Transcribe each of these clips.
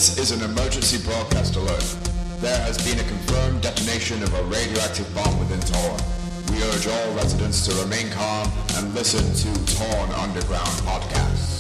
This is an emergency broadcast alert. There has been a confirmed detonation of a radioactive bomb within Torn. We urge all residents to remain calm and listen to Torn Underground podcasts.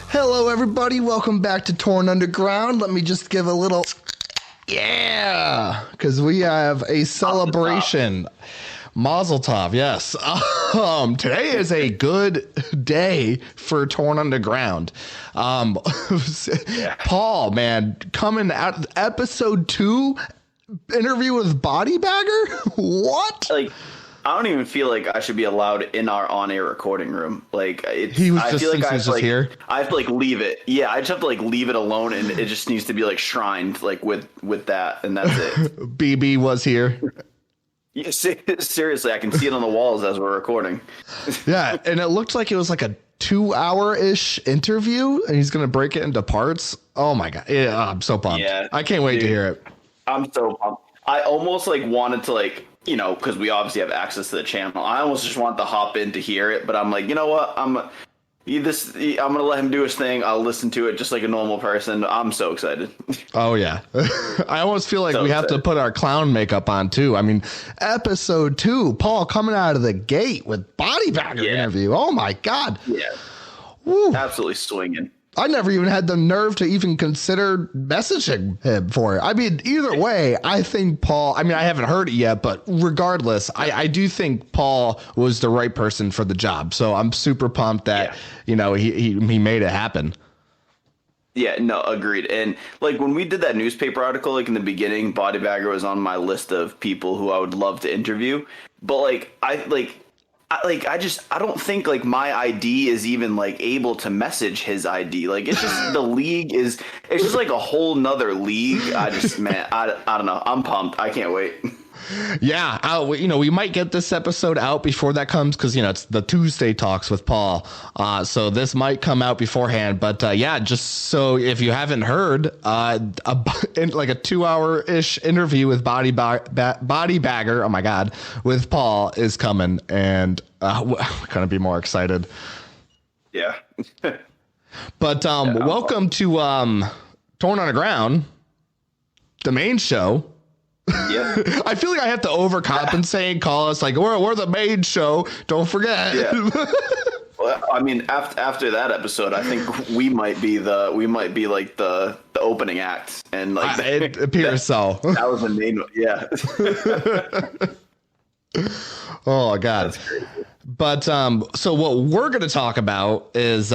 Hello, everybody. Welcome back to Torn Underground. Let me just give a little because we have a celebration. Mazel tov, yes. Today is a good day for Torn Underground. Paul, man, coming out episode 2 interview with Body Bagger. What? I don't even feel like I should be allowed in our on-air recording room. He was just here. I have to leave it. Yeah, I just have to leave it alone, and it just needs to be shrined with that, and that's it. BB was here. Yeah, seriously, I can see it on the walls as we're recording. Yeah, and it looked like it was a 2-hour-ish interview, and he's gonna break it into parts. Oh my god, yeah, I'm so pumped. Yeah, I can't wait to hear it. I'm so pumped. I almost wanted to because we obviously have access to the channel. I almost just want to hop in to hear it, but I'm like, you know what? I'm gonna let him do his thing. I'll listen to it just like a normal person. I'm so excited. Oh yeah, I almost feel like we have to put our clown makeup on too. I mean, episode 2, Paul coming out of the gate with Body Bagger interview. Oh my god. Yeah. Woo. Absolutely swinging. I never even had the nerve to even consider messaging him for it. I mean, either way, I think Paul, I haven't heard it yet, but regardless, I do think Paul was the right person for the job. So I'm super pumped that, he made it happen. Yeah, no, agreed. And when we did that newspaper article, in the beginning, Body Bagger was on my list of people who I would love to interview. But I don't think my ID is even able to message his ID. It's just the league it's just a whole nother league. I don't know. I'm pumped. I can't wait. Yeah, we might get this episode out before that comes because it's the Tuesday talks with Paul. So this might come out beforehand. But just so if you haven't heard, in a 2-hour-ish interview with Body Bagger, oh my god, with Paul is coming, and couldn't be more excited. Yeah. But welcome to Torn Underground, the main show. Yeah, I feel like I have to overcompensate and call us we're the main show. Don't forget. Yeah. Well, after that episode, I think we might be the opening act, and it appears so. That was the main one. Yeah. Oh god. That's crazy. But so what we're gonna talk about is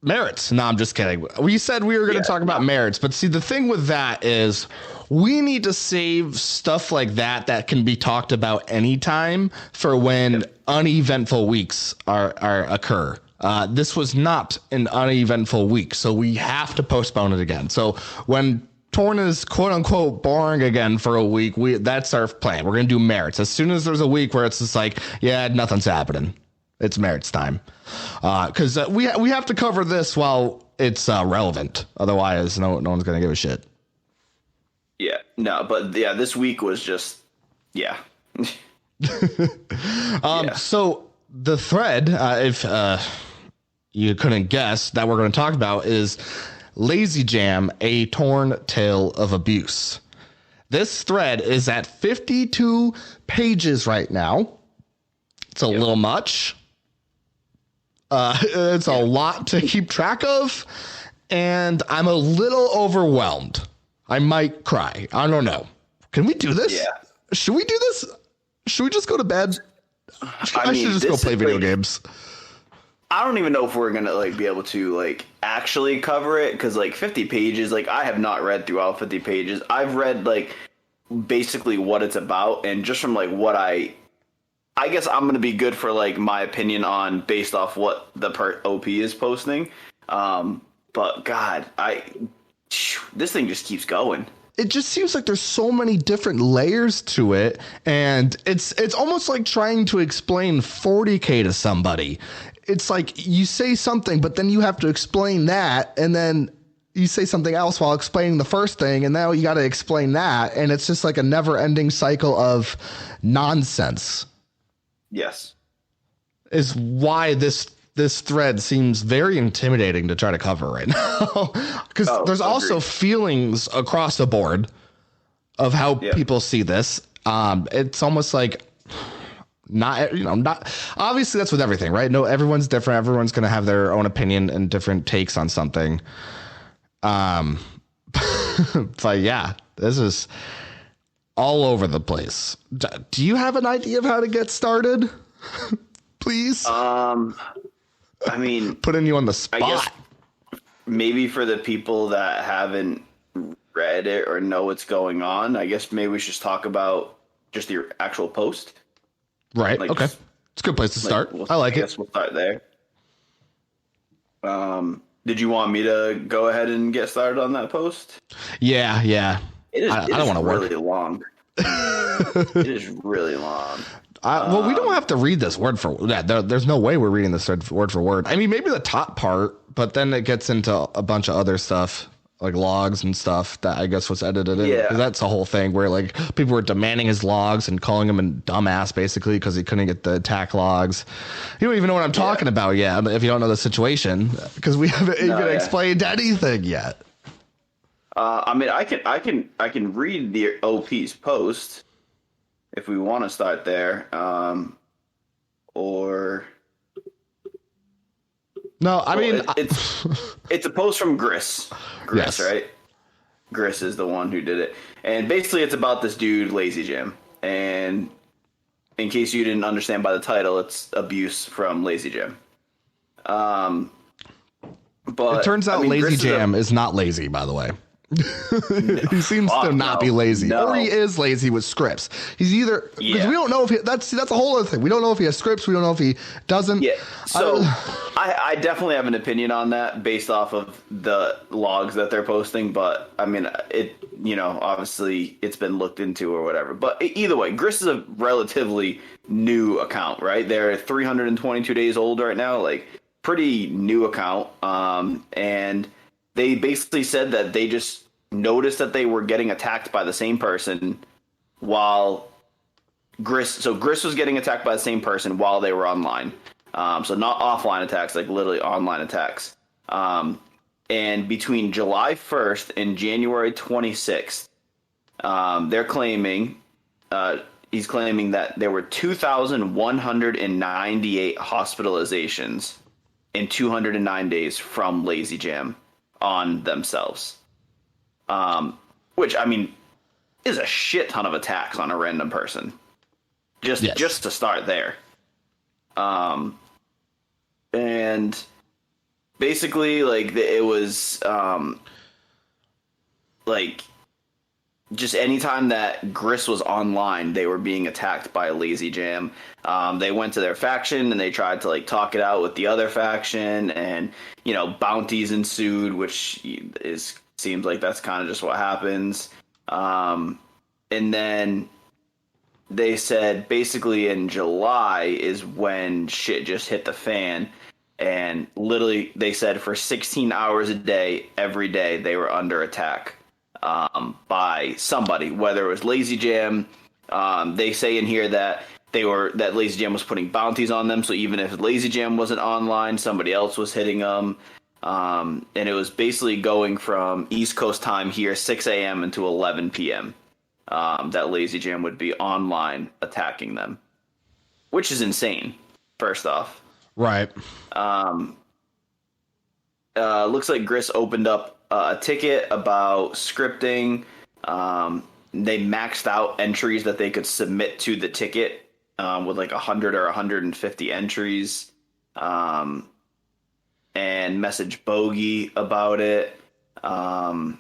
merits. No, I'm just kidding. We said we were going to talk about merits, but see, the thing with that is we need to save stuff like that can be talked about anytime for when uneventful weeks occur. This was not an uneventful week, so we have to postpone it again. So when Torn is quote unquote boring again for a week, that's our plan. We're going to do merits. As soon as there's a week where it's just nothing's happening, it's merits time. Because we have to cover this while it's relevant. Otherwise, no one's going to give a shit. Yeah, no, but this week was just, So the thread, if you couldn't guess, that we're going to talk about is Lazy Jam, a torn tale of abuse. This thread is at 52 pages right now. It's a little much. It's a lot to keep track of, and I'm a little overwhelmed. I might cry. I don't know. Can we do this? Yeah. Should we do this? Should we just go to bed? I should just go play video games. I don't even know if we're gonna be able to actually cover it because 50 pages. I have not read through all 50 pages. I've read basically what it's about, and just from what I guess I'm going to be good for my opinion on based off what the OP is posting. But God, this thing just keeps going. It just seems like there's so many different layers to it, and it's almost like trying to explain 40K to somebody. it's like you say something, but then you have to explain that, and then you say something else while explaining the first thing, and now you got to explain that, and it's just like a never-ending cycle of nonsense. Yes. Is why this thread seems very intimidating to try to cover right now. Because there's also feelings across the board of how people see this. It's almost like not obviously that's with everything, right? No, everyone's different. Everyone's going to have their own opinion and different takes on something. But yeah, this is all over the place. Do you have an idea of how to get started? Please. I mean, putting you on the spot. I guess maybe for the people that haven't read it or know what's going on, I guess maybe we should just talk about just your actual post. Right. Like, okay. It's a good place to start. I like it. I guess we'll start there. Did you want me to go ahead and get started on that post? Yeah. I don't want to work. Really long. It is really long. Well, we don't have to read this word for word. There's no way we're reading this word for word. I mean, maybe the top part, but then it gets into a bunch of other stuff, like logs and stuff that I guess was edited in. Yeah. That's the whole thing where like people were demanding his logs and calling him a dumbass basically because he couldn't get the attack logs. You don't even know what I'm talking about yet if you don't know the situation because we haven't even explained anything yet. I mean, I can read the OP's post. If we want to start there, or no, I mean it's a post from Gris, yes. Right? Gris is the one who did it, and basically it's about this dude Lazy Jim. And in case you didn't understand by the title, it's abuse from Lazy Jim. But it turns out Lazy Jam is not lazy, by the way. He seems to not be lazy, or he is lazy with scripts. He's either because we don't know if that's a whole other thing. We don't know if he has scripts. We don't know if he doesn't. Yeah. So I definitely have an opinion on that based off of the logs that they're posting. But I mean, obviously it's been looked into or whatever. But either way, Gris is a relatively new account, right? They're 322 days old right now, like pretty new account. And they basically said that they just noticed that they were getting attacked by the same person while Gris was getting attacked by the same person while they were online. So not offline attacks, like literally online attacks. And between July 1st and January 26th, he's claiming that there were 2,198 hospitalizations in 209 days from Lazy Jam on themselves, which I mean is a shit ton of attacks on a random person, just to start there. And basically, like it was like just anytime that Gris was online, they were being attacked by Lazy Jam. They went to their faction and they tried to like talk it out with the other faction, and bounties ensued, which seems like that's kind of just what happens. And then they said basically in July is when shit just hit the fan, and literally they said for 16 hours a day, every day they were under attack. By somebody, whether it was Lazy Jam. They say in here that Lazy Jam was putting bounties on them, so even if Lazy Jam wasn't online, somebody else was hitting them. And it was basically going from East Coast time here, 6 a.m. into 11 p.m. That Lazy Jam would be online attacking them, which is insane, first off. Right. Looks like Gris opened up a ticket about scripting. They maxed out entries that they could submit to the ticket with like 100 or 150 entries, and message Bogey about it. And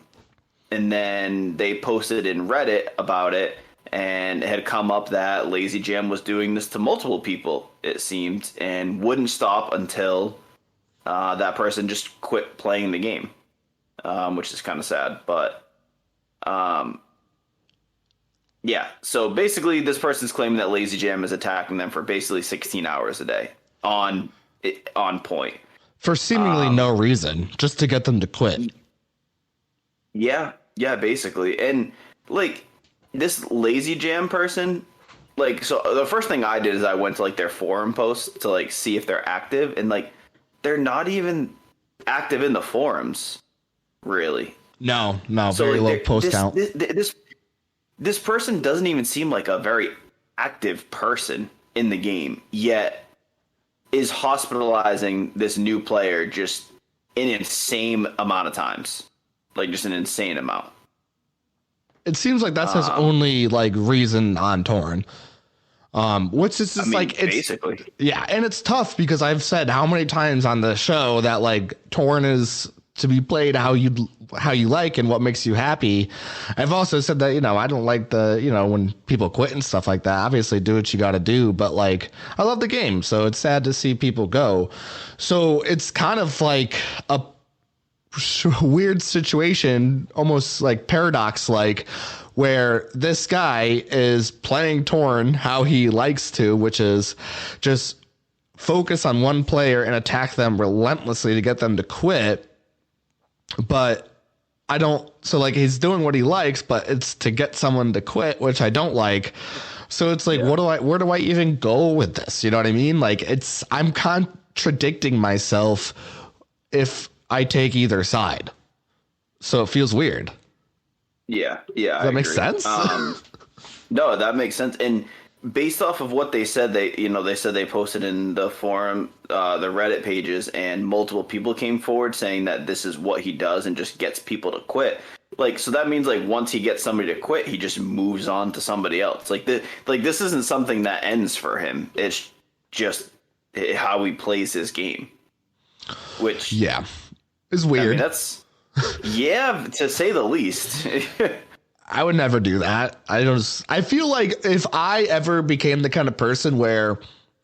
then they posted in Reddit about it, and it had come up that Lazy Jam was doing this to multiple people, it seemed, and wouldn't stop until that person just quit playing the game. Which is kind of sad, but yeah. So basically, this person's claiming that Lazy Jam is attacking them for basically 16 hours a day on on point. For seemingly no reason, just to get them to quit. Yeah, basically. And like this Lazy Jam person, like, so the first thing I did is I went to like their forum posts to like see if they're active, and like they're not even active in the forums, really. No, So very like, low post count. This person doesn't even seem like a very active person in the game, yet is hospitalizing this new player just an insane amount of times. Like, just an insane amount. It seems like that's his only like reason on Torn. Which is just like, it's basically, yeah, and it's tough because I've said how many times on the show that like Torn is to be played how you like and what makes you happy. I've also said that, I don't like when people quit and stuff like that. Obviously do what you got to do, but like I love the game, so it's sad to see people go. So it's kind of like a weird situation, almost like paradox, like where this guy is playing Torn how he likes to, which is just focus on one player and attack them relentlessly to get them to quit. But so like he's doing what he likes, but it's to get someone to quit, which I don't like. So it's like, where do I even go with this? You know what I mean? Like I'm contradicting myself if I take either side. So it feels weird. Yeah. Does that make sense? No, that makes sense. And based off of what they said, they said they posted in the forum, the Reddit pages, and multiple people came forward saying that this is what he does and just gets people to quit. Like, so that means like once he gets somebody to quit, he just moves on to somebody else. Like this isn't something that ends for him. It's just how he plays his game, which is weird. I mean, that's to say the least. I would never do that. I feel like if I ever became the kind of person where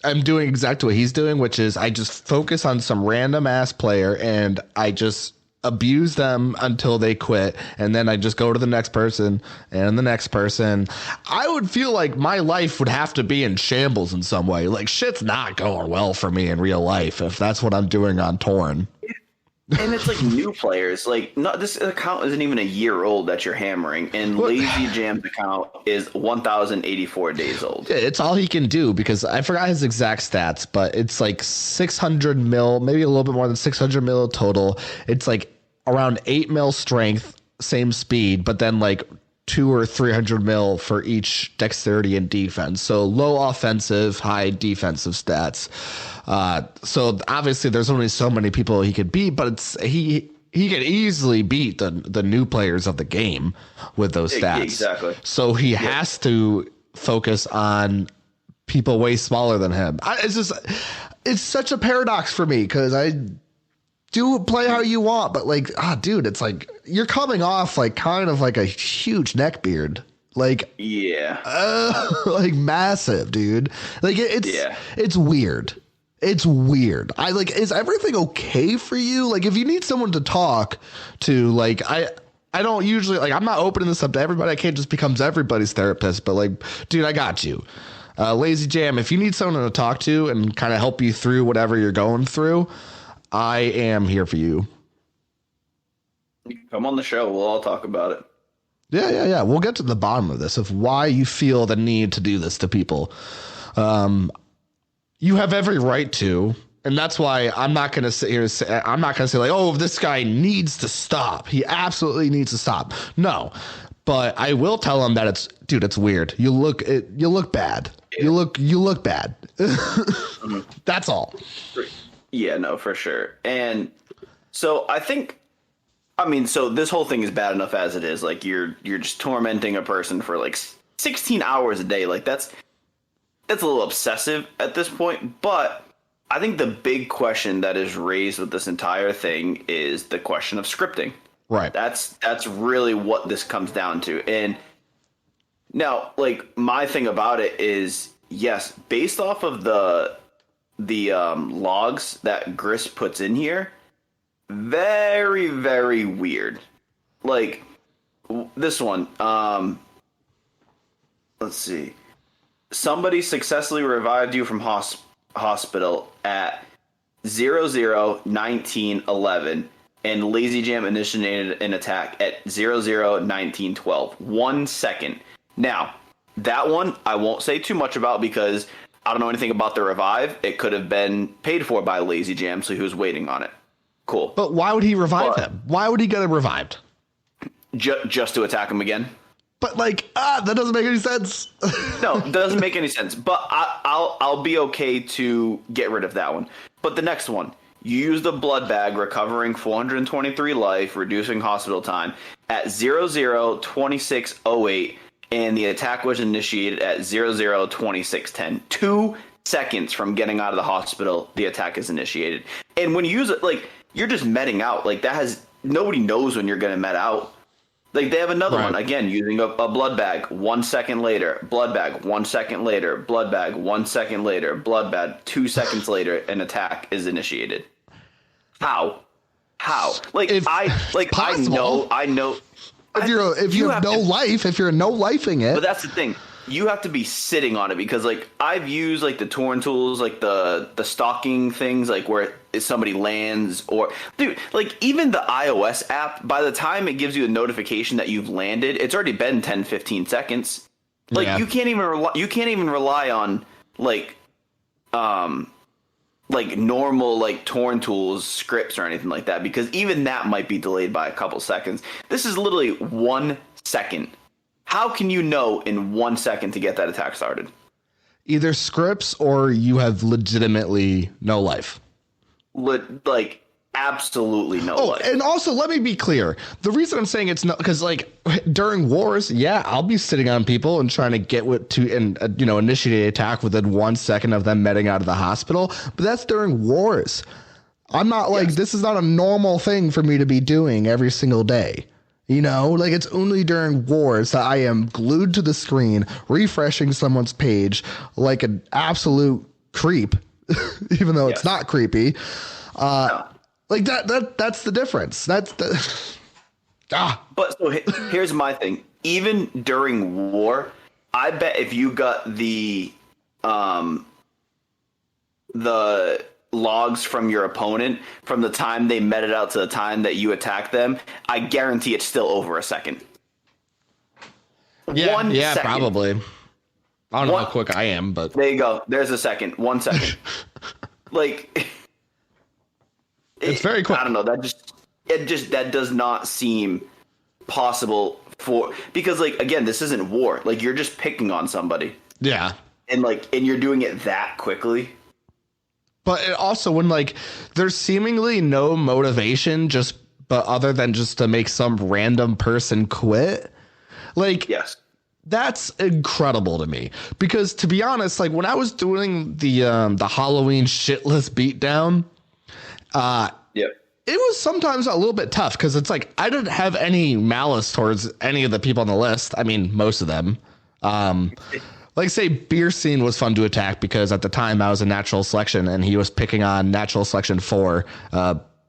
I'm doing exactly what he's doing, which is I just focus on some random ass player and I just abuse them until they quit, and then I just go to the next person and the next person, I would feel like my life would have to be in shambles in some way. Like shit's not going well for me in real life if that's what I'm doing on Torn. And it's like new players. Like, this account isn't even a year old that you're hammering, and Lazy Jam's account is 1,084 days old. It's all he can do because I forgot his exact stats, but it's like 600 mil, maybe a little bit more than 600 mil total. It's like around 8 mil strength, same speed, but then like 200 or 300 mil for each dexterity and defense. So low offensive, high defensive stats. So obviously there's only so many people he could beat, but he could easily beat the new players of the game with those stats. Exactly. So he has to focus on people way smaller than him. It's such a paradox for me because I do play how you want, but like, dude, it's like you're coming off like kind of like a huge neck beard. Like, like massive, dude. Like it's weird. It's weird. Is everything okay for you? Like, if you need someone to talk to, like, I don't usually, like, I'm not opening this up to everybody. I can't just become everybody's therapist, but like, dude, I got you. Lazy Jam, if you need someone to talk to and kind of help you through whatever you're going through, I am here for you. Come on the show. We'll all talk about it. Yeah. We'll get to the bottom of this, of why you feel the need to do this to people. You have every right to, and that's why I'm not going to sit here and say, I'm not going to say like, oh, this guy needs to stop. He absolutely needs to stop. No, but I will tell him that it's weird. You look bad. You look bad. That's all. Yeah, no, for sure. And so so this whole thing is bad enough as it is. Like you're just tormenting a person for like 16 hours a day. Like that's a little obsessive at this point, but I think the big question that is raised with this entire thing is the question of scripting. Right. That's really what this comes down to. And now, like, my thing about it is, yes, based off of the logs that Gris puts in here, very, very weird. Like this one, let's see. Somebody successfully revived you from hospital at 00:19:11, and Lazy Jam initiated an attack at 00:19:12. 1 second. Now, that one I won't say too much about because I don't know anything about the revive. It could have been paid for by Lazy Jam, so he was waiting on it. Cool. But why would he revive him? Why would he get him revived? Just to attack him again. But that doesn't make any sense. No, it doesn't make any sense. But I'll be okay to get rid of that one. But the next one, you use the blood bag, recovering 423 life, reducing hospital time at 00:26:08, and the attack was initiated at 00:26:10. 2 seconds from getting out of the hospital, the attack is initiated. And when you use it, you're just meting out. Nobody knows when you're going to met out. They have another one, again, using a blood bag. 1 second later, blood bag. 1 second later, blood bag. 1 second later, blood bag. 2 seconds later, an attack is initiated. How? I know. If you have no life, if you're no-lifing it. But that's the thing. You have to be sitting on it because I've used the torn tools, the stalking things, where somebody lands, or dude, even the iOS app, by the time it gives you a notification that you've landed, it's already been 10-15 seconds. You can't even rely on normal torn tools scripts or anything like that, because even that might be delayed by a couple seconds. This is literally 1 second. How can you know in 1 second to get that attack started? Either scripts or you have legitimately no life. Absolutely no life. And also, let me be clear. The reason I'm saying it's not because during wars, I'll be sitting on people and trying to get initiate an attack within 1 second of them meting out of the hospital. But that's during wars. I'm not this is not a normal thing for me to be doing every single day. It's only during wars that I am glued to the screen, refreshing someone's page like an absolute creep, even though it's not creepy. No. That's the difference. That's the But so here's my thing. Even during war, I bet if you got the logs from your opponent from the time they met it out to the time that you attack them, I guarantee it's still over a second. Yeah, 1 second. Probably. I don't know how quick I am, but there you go. There's a second. 1 second. It's very quick. I don't know. That does not seem possible because again, this isn't war. You're just picking on somebody. Yeah. And you're doing it that quickly. But it also when there's seemingly no motivation but other than just to make some random person quit. Yes. That's incredible to me because to be honest, when I was doing the Halloween shitless beatdown, it was sometimes a little bit tough because it's I didn't have any malice towards any of the people on the list. I mean, most of them. Say Beer Scene was fun to attack because at the time I was a natural selection and he was picking on natural selection 4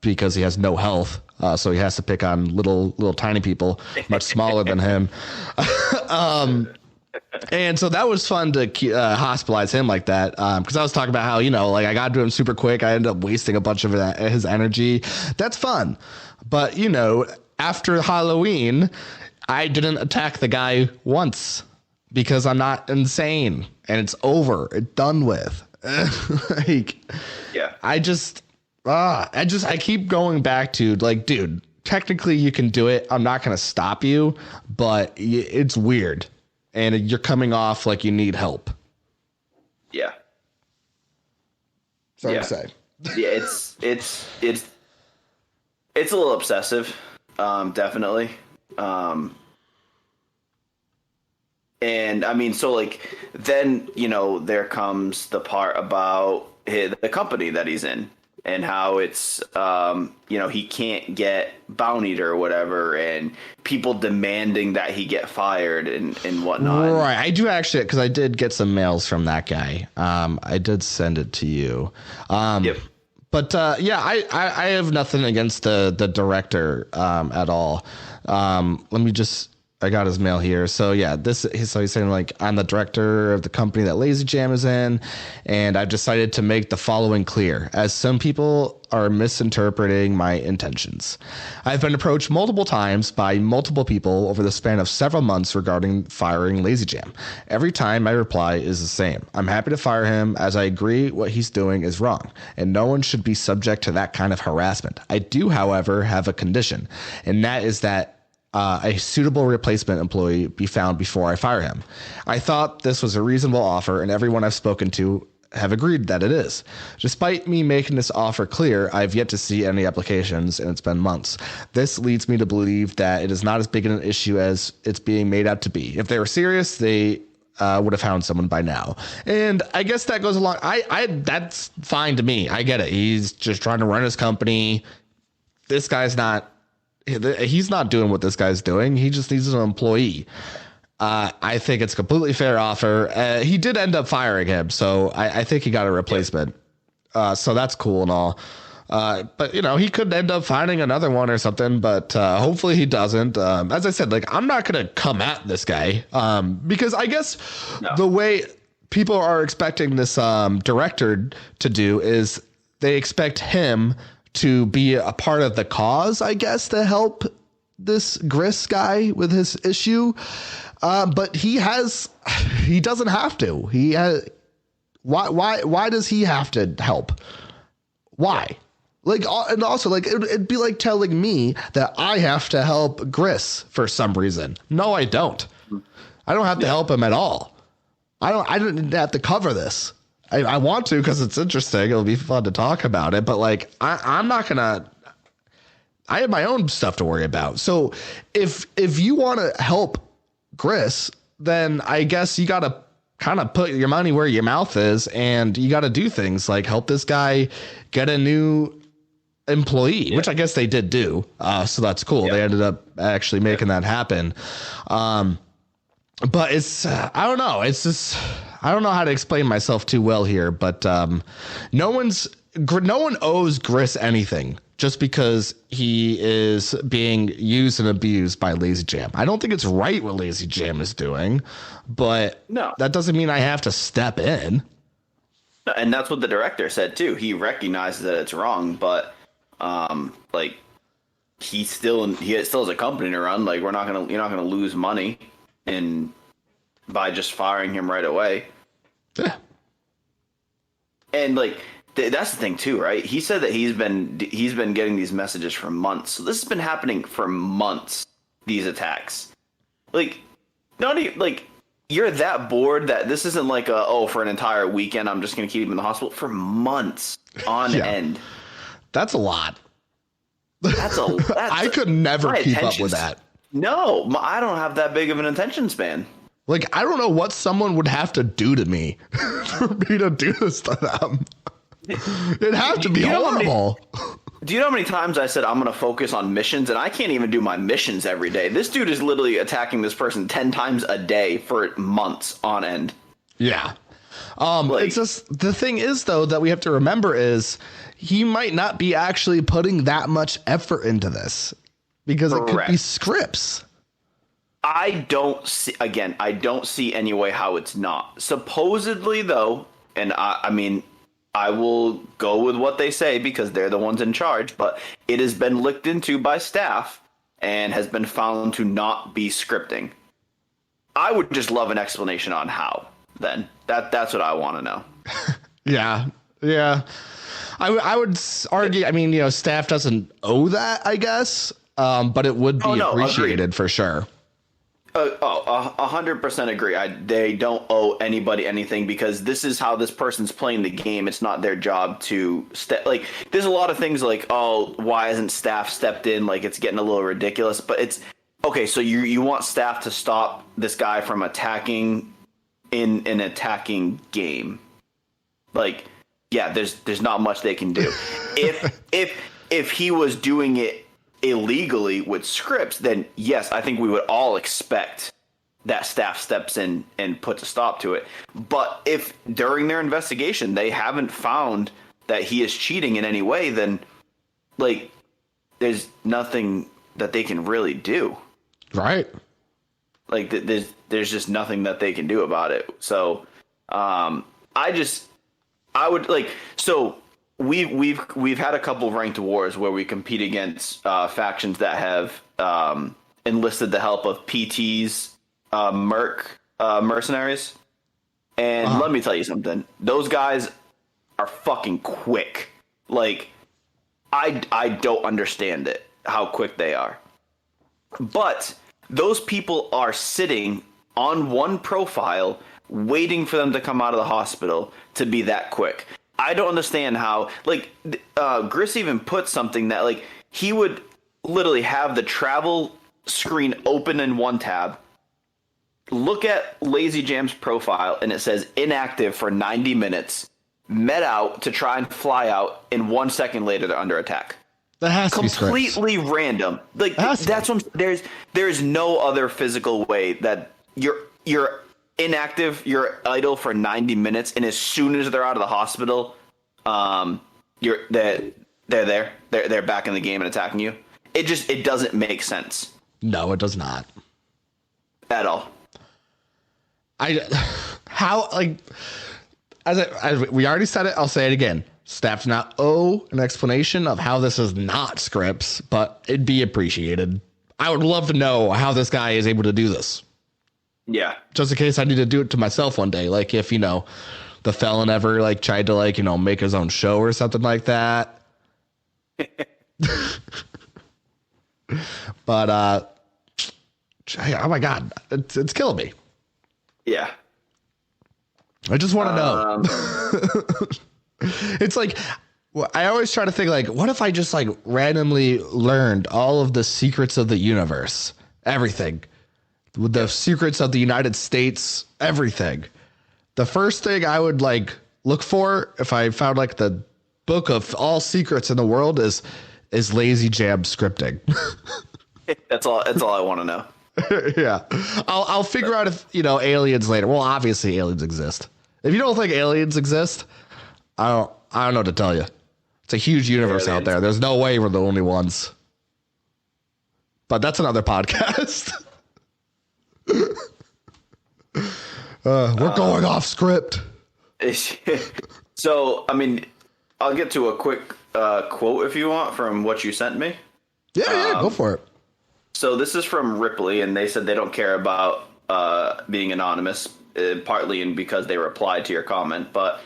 because he has no health. So he has to pick on little tiny people much smaller than him. And so that was fun to hospitalize him like that. Because I was talking about how, I got to him super quick. I ended up wasting a bunch of his energy. That's fun. But, after Halloween, I didn't attack the guy once. Because I'm not insane and it's over. It's done with. I keep going back to dude, technically you can do it. I'm not going to stop you, but it's weird. And you're coming off like you need help. Yeah. Sorry to say. Yeah, it's a little obsessive. Definitely. And I mean, so then, there comes the part about the company that he's in and how it's, he can't get Bounty Eater or whatever and people demanding that he get fired and whatnot. Right. I do actually, because I did get some mails from that guy. I did send it to you. Yep. But I have nothing against the director at all. Let me just. I got his mail here. So yeah, so he's saying like, I'm the director of the company that Lazy Jam is in, and I've decided to make the following clear, as some people are misinterpreting my intentions. I've been approached multiple times by multiple people over the span of several months regarding firing Lazy Jam. Every time my reply is the same. I'm happy to fire him, as I agree what he's doing is wrong, and no one should be subject to that kind of harassment. I do, however, have a condition, and that is that a suitable replacement employee be found before I fire him. I thought this was a reasonable offer, and everyone I've spoken to have agreed that it is. Despite me making this offer clear, I've yet to see any applications, and it's been months. This leads me to believe that it is not as big an issue as it's being made out to be. If they were serious, they would have found someone by now. And I guess that goes along. That's fine to me. I get it. He's just trying to run his company. This guy's not. He's not doing what this guy's doing. He just needs an employee. I think it's a completely fair offer. He did end up firing him, so I think he got a replacement. So that's cool and all. But, you know, he could end up finding another one or something, but hopefully he doesn't. As I said, like, I'm not going to come at this guy because I guess the way people are expecting this director to do is they expect him to be a part of the cause, I guess, to help this Gris guy with his issue. But he doesn't have to. Why does he have to help? Why? Like, and also, like, it'd be like telling me that I have to help Gris for some reason. No, I don't. I don't have to help him at all. I don't have to cover this. I want to because it's interesting. It'll be fun to talk about it. But like, I'm not gonna. I have my own stuff to worry about. So if you want to help Gris, then I guess you got to kind of put your money where your mouth is, and you got to do things like help this guy get a new employee, which I guess they did do. So that's cool. They ended up actually making that happen. But it's, I don't know. It's just, I don't know how to explain myself too well here, but no one owes Gris anything just because he is being used and abused by Lazy Jam. I don't think it's right what Lazy Jam is doing, but that doesn't mean I have to step in. And that's what the director said too. He recognizes that it's wrong, but like he still has a company to run. Like you're not gonna lose money by just firing him right away. Yeah. And like that's the thing too, right? He said that he's been getting these messages for months. So this has been happening for months. These attacks, like, not even like you're that bored that this isn't like for an entire weekend I'm just gonna keep him in the hospital for months on end. That's a lot. That's I could never keep up with that. No, I don't have that big of an attention span. Like, I don't know what someone would have to do to me for me to do this to them. It'd have to be horrible. Do you know how many times I said I'm going to focus on missions, and I can't even do my missions every day? This dude is literally attacking this person 10 times a day for months on end. Yeah. It's just, the thing is, though, that we have to remember is he might not be actually putting that much effort into this because it could be scripts. I don't see any way how it's not. Supposedly, though, and I mean, I will go with what they say because they're the ones in charge, but it has been looked into by staff and has been found to not be scripting. I would just love an explanation on how, then. That's what I want to know. Yeah. I would argue, I mean, staff doesn't owe that, I guess, but it would be appreciated for sure. 100% agree. They don't owe anybody anything because this is how this person's playing the game. It's not their job to like. There's a lot of things like, why hasn't staff stepped in? Like it's getting a little ridiculous. But it's okay. So you want staff to stop this guy from attacking in an attacking game? Like, yeah, there's not much they can do. If he was doing it illegally with scripts, then yes, I think we would all expect that staff steps in and puts a stop to it. But if during their investigation they haven't found that he is cheating in any way, then like there's nothing that they can really do. Right. Like there's just nothing that they can do about it. So I would like so we've had a couple ranked wars where we compete against factions that have enlisted the help of PT's mercenaries. And let me tell you something. Those guys are fucking quick. Like, I don't understand it, how quick they are. But those people are sitting on one profile waiting for them to come out of the hospital to be that quick. I don't understand how, like, Gris even put something that, like, he would literally have the travel screen open in one tab, look at Lazy Jam's profile, and it says inactive for 90 minutes, met out to try and fly out, and 1 second later they're under attack. That has to be completely random. Like that's what there's no other physical way that you're inactive, you're idle for 90 minutes, and as soon as they're out of the hospital, they're back in the game and attacking you. It doesn't make sense. No, it does not at all. As we already said it, I'll say it again. Staff do not owe an explanation of how this is not scripts, but it'd be appreciated. I would love to know how this guy is able to do this. Yeah. Just in case I need to do it to myself one day. Like if, the felon ever tried to make his own show or something like that. But, oh my God, it's killing me. Yeah. I just want to know. It's like, I always try to think what if I just randomly learned all of the secrets of the universe, everything, with the secrets of the United States, everything. The first thing I would look for if I found the book of all secrets in the world is Lazy Jam scripting. That's all I want to know. Yeah. I'll figure out if, aliens later. Well, obviously aliens exist. If you don't think aliens exist, I don't know what to tell you. It's a huge universe out there. There's no way we're the only ones. But that's another podcast. We're going off script. So, I mean, I'll get to a quick quote if you want from what you sent me. Yeah, go for it. So this is from Ripley, and they said they don't care about being anonymous, partly because they replied to your comment. But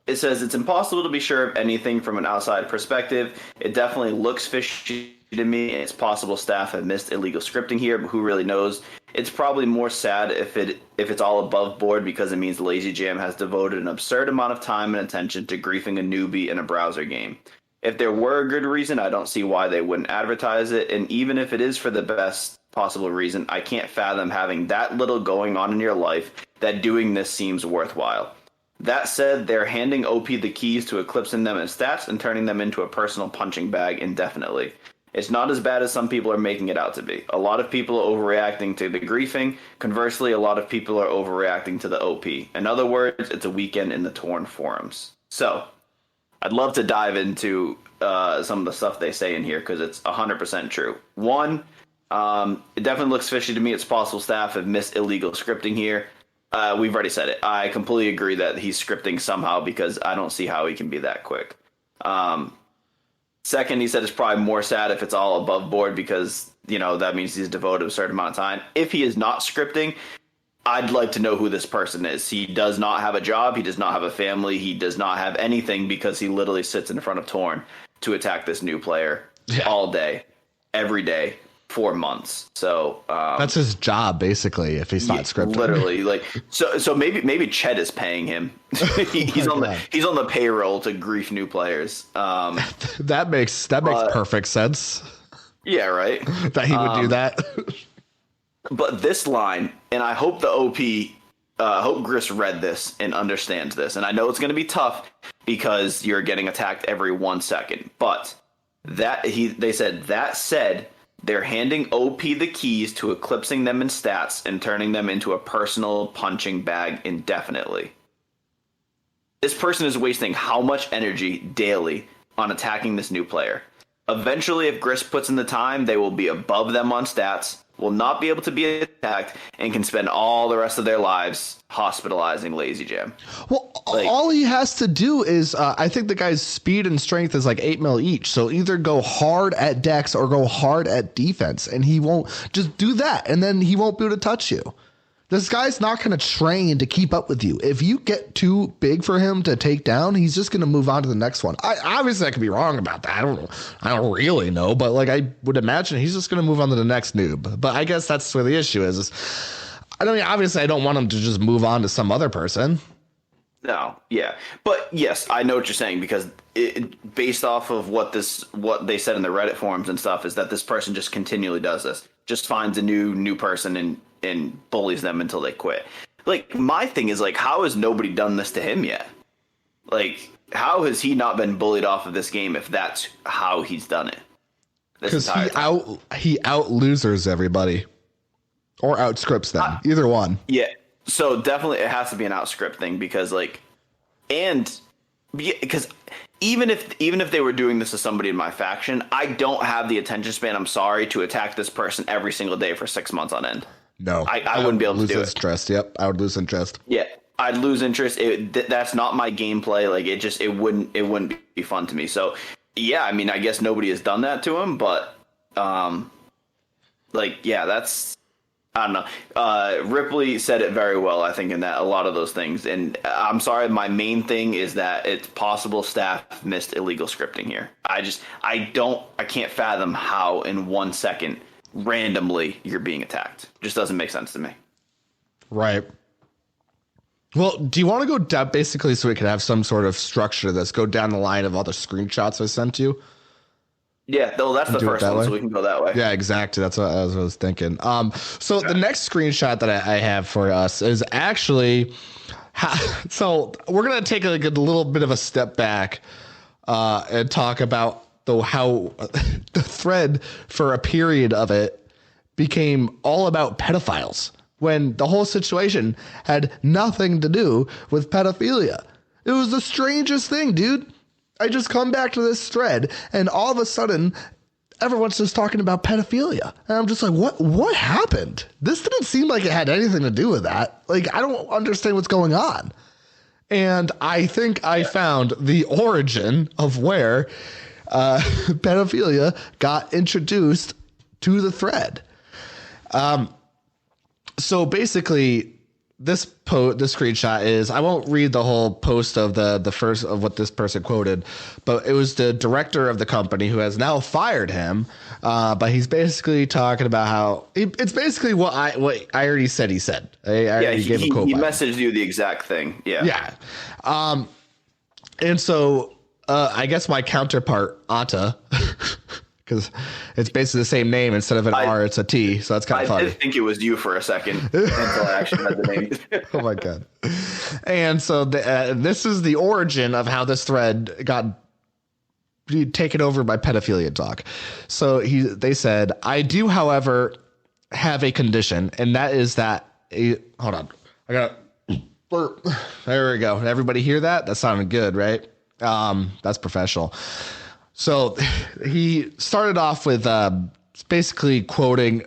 it says, it's impossible to be sure of anything from an outside perspective. It definitely looks fishy to me. It's possible staff have missed illegal scripting here, but who really knows? It's probably more sad if it's all above board, because it means Lazy Jam has devoted an absurd amount of time and attention to griefing a newbie in a browser game. If there were a good reason, I don't see why they wouldn't advertise it. And even if it is for the best possible reason, I can't fathom having that little going on in your life that doing this seems worthwhile. That said, they're handing OP the keys to eclipsing them in stats and turning them into a personal punching bag indefinitely. It's not as bad as some people are making it out to be. A lot of people are overreacting to the griefing. Conversely, a lot of people are overreacting to the OP. In other words, it's a weekend in the Torn forums. So, I'd love to dive into some of the stuff they say in here, because it's 100% true. One, it definitely looks fishy to me. It's possible staff have missed illegal scripting here. We've already said it. I completely agree that he's scripting somehow, because I don't see how he can be that quick. Second, he said it's probably more sad if it's all above board, because, that means he's devoted a certain amount of time. If he is not scripting, I'd like to know who this person is. He does not have a job. He does not have a family. He does not have anything, because he literally sits in front of Torn to attack this new player all day, every day, for months. So that's his job, basically, if he's not scripting. Literally, so maybe Chet is paying him. he's on the payroll to grief new players. That makes perfect sense. Yeah, right. That he would do that. But this line, and I hope the OP, hope Gris read this and understands this. And I know it's going to be tough because you're getting attacked every 1 second. But they said, that said, they're handing OP the keys to eclipsing them in stats and turning them into a personal punching bag indefinitely. This person is wasting how much energy daily on attacking this new player? Eventually, if Gris puts in the time, they will be above them on stats, will not be able to be attacked and can spend all the rest of their lives hospitalizing Lazy Jam. Well, all he has to do is, I think the guy's speed and strength is like 8 mil each. So either go hard at dex or go hard at defense, and he won't just do that. And then he won't be able to touch you. This guy's not going to train to keep up with you. If you get too big for him to take down, he's just going to move on to the next one. Obviously I could be wrong about that. I don't really know, but like I would imagine he's just going to move on to the next noob. But I guess that's where the issue is obviously I don't want him to just move on to some other person. No, yeah. But yes, I know what you're saying, because based off of what they said in the Reddit forums and stuff, is that this person just continually does this. Just finds a new person and bullies them until they quit. Like, my thing is, like, how has nobody done this to him yet? Like, how has he not been bullied off of this game if that's how he's done it? Because he out losers everybody. Or outscripts them. Either one. Yeah. So definitely it has to be an outscript thing, because even if they were doing this to somebody in my faction, I don't have the attention span, I'm sorry, to attack this person every single day for 6 months on end. No, I wouldn't be able to do it. Interest. Yep, I would lose interest. Yeah, I'd lose interest. That's not my gameplay. Like, it wouldn't be fun to me. So yeah, I mean, I guess nobody has done that to him, but that's, I don't know. Ripley said it very well, I think, in that a lot of those things. And I'm sorry, my main thing is that it's possible staff missed illegal scripting here. I can't fathom how in 1 second randomly you're being attacked. Just doesn't make sense to me. Right. Well, do you want to go down basically so we can have some sort of structure to this? Go down the line of all the screenshots I sent you. Yeah, though that's the first one, so we can go that way. Yeah, exactly. That's what I was thinking. The next screenshot that I have for us is actually, so we're gonna take a little bit of a step back and talk about how the thread for a period of it became all about pedophiles when the whole situation had nothing to do with pedophilia. It was the strangest thing, dude. I just come back to this thread and all of a sudden everyone's just talking about pedophilia. And I'm just like, what happened? This didn't seem like it had anything to do with that. Like, I don't understand what's going on. And I think I found the origin of where pedophilia got introduced to the thread. So basically, this screenshot is, I won't read the whole post of the first of what this person quoted, but it was the director of the company who has now fired him. But he's basically talking about how it's basically what I already said. He said, he gave a quote. He messaged you the exact thing. Yeah. Yeah. And so, I guess my counterpart, Ata, because it's basically the same name. Instead of an R, it's a T. So that's kind of funny. I did think it was you for a second until I actually had the name. Oh, my God. And so this is the origin of how this thread got taken over by pedophilia talk. So they said, I do, however, have a condition, and that is that hold on. I got there we go. Everybody hear that? That sounded good, right? That's professional. So he started off with basically quoting,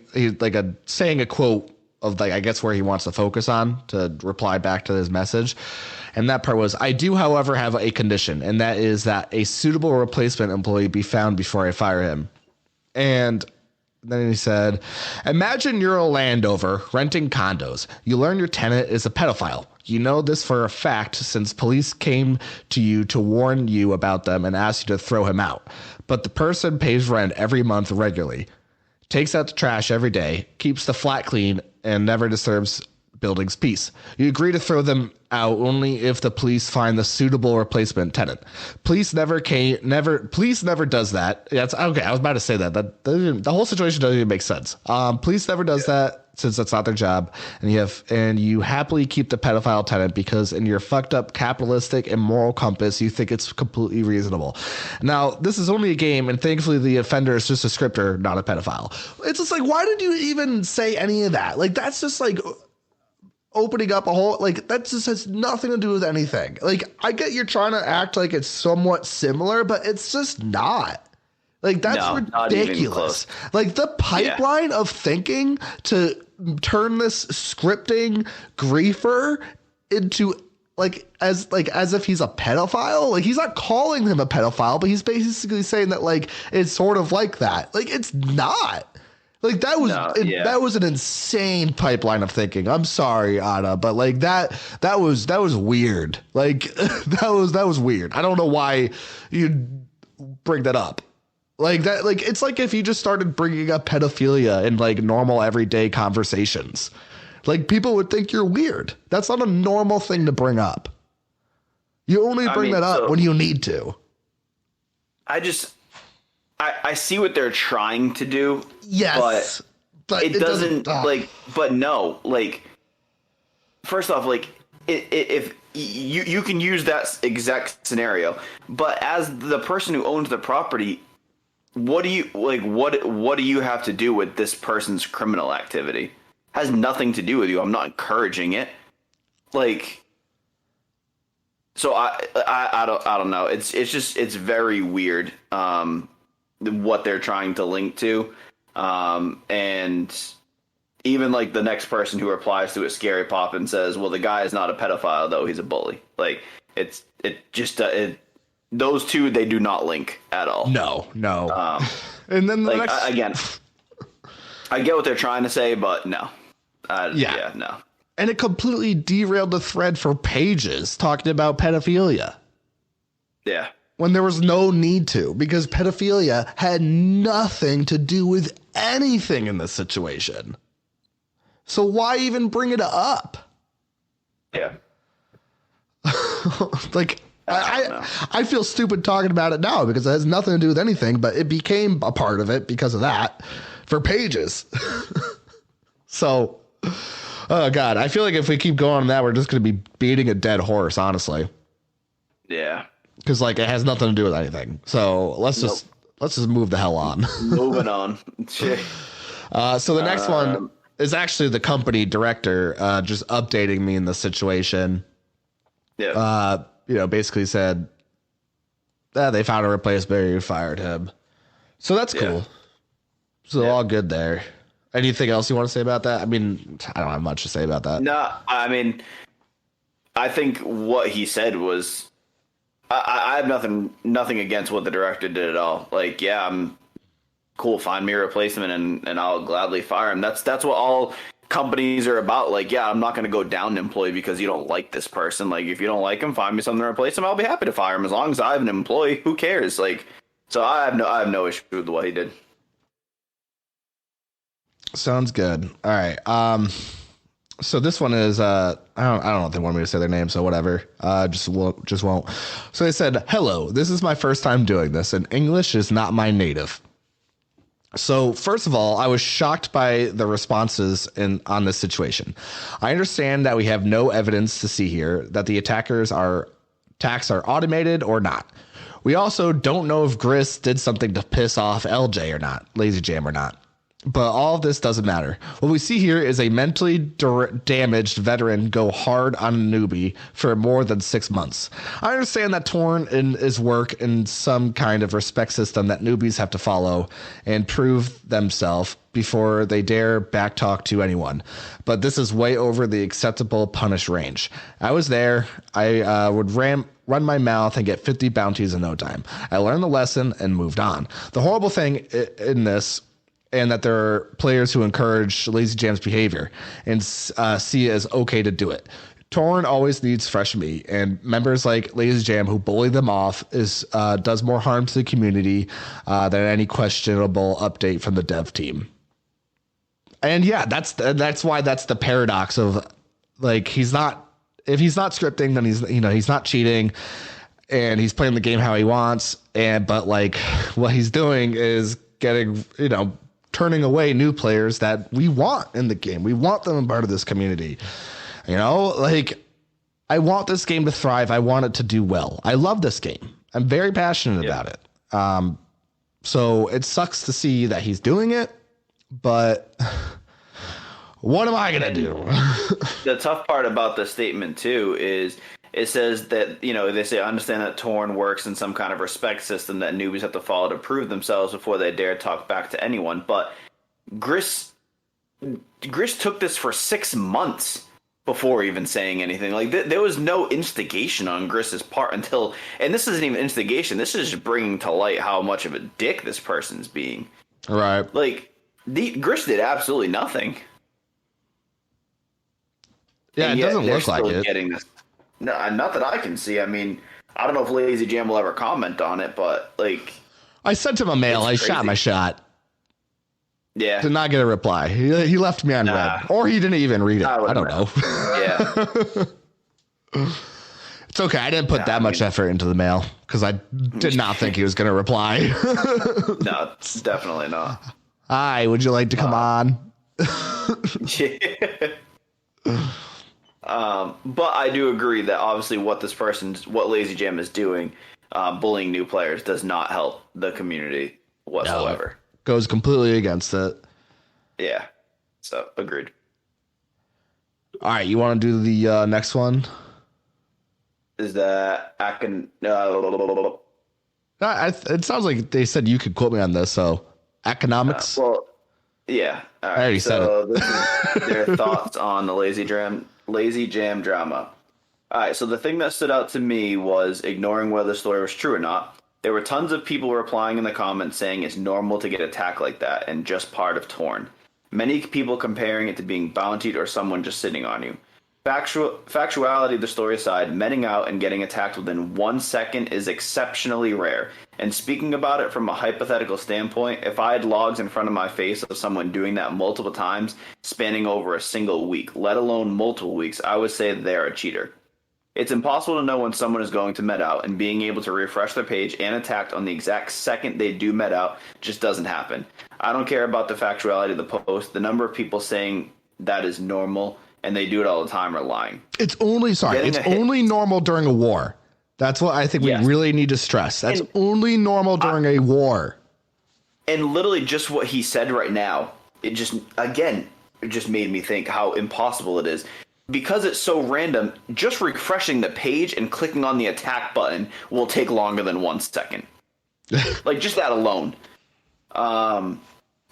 saying a quote of, like, I guess where he wants to focus on to reply back to his message. And that part was, I do, however, have a condition, and that is that a suitable replacement employee be found before I fire him. And then he said, imagine you're a landowner renting condos. You learn your tenant is a pedophile. You know this for a fact since police came to you to warn you about them and asked you to throw him out. But the person pays rent every month regularly, takes out the trash every day, keeps the flat clean, and never disturbs building's peace. You agree to throw them out only if the police find the suitable replacement tenant. Police never does that. That's okay. I was about to say that the whole situation doesn't even make sense. Police never does that, since that's not their job, and you happily keep the pedophile tenant because in your fucked up capitalistic and moral compass, you think it's completely reasonable. Now, this is only a game, and thankfully the offender is just a scripter, not a pedophile. It's just like, why did you even say any of that? Like, that's just like opening up a whole, like, that just has nothing to do with anything. Like, I get you're trying to act like it's somewhat similar, but it's just not. Like, that's No, not even ridiculous. close. Like, the pipeline of thinking to turn this scripting griefer into as if he's a pedophile. Like, he's not calling him a pedophile, but he's basically saying that, like, it's sort of like that. Like, it's not. Like, that was an insane pipeline of thinking. I'm sorry, Anna, but like that was weird. Like, that was weird. I don't know why you'd bring that up. Like that, like, it's like if you just started bringing up pedophilia in like normal everyday conversations. Like, people would think you're weird. That's not a normal thing to bring up. You only bring that up when you need to. I see what they're trying to do. Yes. But it doesn't like, but no, like, first off, like, if you can use that exact scenario, but as the person who owns the property, what do you have to do with this person's criminal activity? Has nothing to do with you. I'm not encouraging it. Like, so I don't know. It's very weird. What they're trying to link to. And even like the next person who replies to it, Scary Pop, and says, well, the guy is not a pedophile, though he's a bully. Like, those two, they do not link at all. No. And then the next... again, I get what they're trying to say, but no. No. And it completely derailed the thread for pages talking about pedophilia. Yeah. When there was no need to, because pedophilia had nothing to do with anything in this situation. So why even bring it up? Yeah. Like, I feel stupid talking about it now because it has nothing to do with anything, but it became a part of it because of that for pages. So, oh God, I feel like if we keep going on that, we're just going to be beating a dead horse, honestly. Yeah. Because, like, it has nothing to do with anything. So let's just move the hell on. Moving on. So the next one is actually the company director just updating me in the situation. Yeah. Basically said they found a replacement, you fired him. So that's cool. Yeah. So all good there. Anything else you want to say about that? I mean, I don't have much to say about that. No, I mean, I think what he said was, I have nothing against what the director did at all. Like, yeah, I'm cool. Find me a replacement, and I'll gladly fire him. That's what all companies are about. Like, yeah, I'm not going to go down an employee because you don't like this person. Like, if you don't like him, find me something to replace him. I'll be happy to fire him as long as I have an employee. Who cares? Like, so I have no issue with what he did. Sounds good. All right. So this one is I don't know if they want me to say their name, so whatever. Just won't. So they said, "Hello, this is my first time doing this, and English is not my native." So first of all, I was shocked by the responses on this situation. I understand that we have no evidence to see here that the attacks are automated or not. We also don't know if Gris did something to piss off LJ or not, Lazy Jam or not. But all of this doesn't matter. What we see here is a mentally damaged veteran go hard on a newbie for more than 6 months. I understand that Torn is work in some kind of respect system that newbies have to follow and prove themselves before they dare backtalk to anyone. But this is way over the acceptable punish range. I was there. I would run my mouth and get 50 bounties in no time. I learned the lesson and moved on. The horrible thing in this, and that there are players who encourage Lazy Jam's behavior and see it as okay to do it. Torn always needs fresh meat, and members like Lazy Jam who bully them off does more harm to the community than any questionable update from the dev team. And yeah, that's why that's the paradox of, like, if he's not scripting, then he's not cheating, and he's playing the game how he wants. But like, what he's doing is getting, turning away new players that we want in the game. We want them a part of this community. Like, I want this game to thrive. I want it to do well. I love this game. I'm very passionate about it. So it sucks to see that he's doing it, but what am I going to do? The tough part about the statement too is It says that, they say, understand that Torn works in some kind of respect system that newbies have to follow to prove themselves before they dare talk back to anyone. But Gris took this for 6 months before even saying anything. Like, there was no instigation on Gris's part until, and this isn't even instigation, this is just bringing to light how much of a dick this person's being. Right. Like, Gris did absolutely nothing. Yeah, it doesn't look like it. Getting this. No, not that I can see. I mean, I don't know if Lazy Jam will ever comment on it, but, like... I sent him a mail. I shot my shot. Yeah. Did not get a reply. He left me on red. Or he didn't even read it. I don't know. Yeah. It's okay. I didn't put that much effort into the mail because I did not think he was going to reply. No, definitely not. Hi, would you like to come on? Yeah. But I do agree that obviously what Lazy Jam is doing, bullying new players, does not help the community whatsoever. No, goes completely against it. Yeah. So, agreed. All right, you want to do the next one? Is that it sounds like they said you could quote me on this, so economics? Well, yeah. All right. I already said it. This is their thoughts on the Lazy Jam drama. All right, so the thing that stood out to me was ignoring whether the story was true or not. There were tons of people replying in the comments saying it's normal to get attacked like that and just part of Torn. Many people comparing it to being bountied or someone just sitting on you. Factuality of the story aside, meting out and getting attacked within 1 second is exceptionally rare. And speaking about it from a hypothetical standpoint, if I had logs in front of my face of someone doing that multiple times, spanning over a single week, let alone multiple weeks, I would say they're a cheater. It's impossible to know when someone is going to med out, and being able to refresh their page and attacked on the exact second they do med out just doesn't happen. I don't care about the factuality of the post. The number of people saying that is normal and they do it all the time are lying. It's only normal during a war. That's what I think we really need to stress. That's only normal during a war. And literally just what he said right now, it just made me think how impossible it is. Because it's so random, just refreshing the page and clicking on the attack button will take longer than 1 second. Like, just that alone.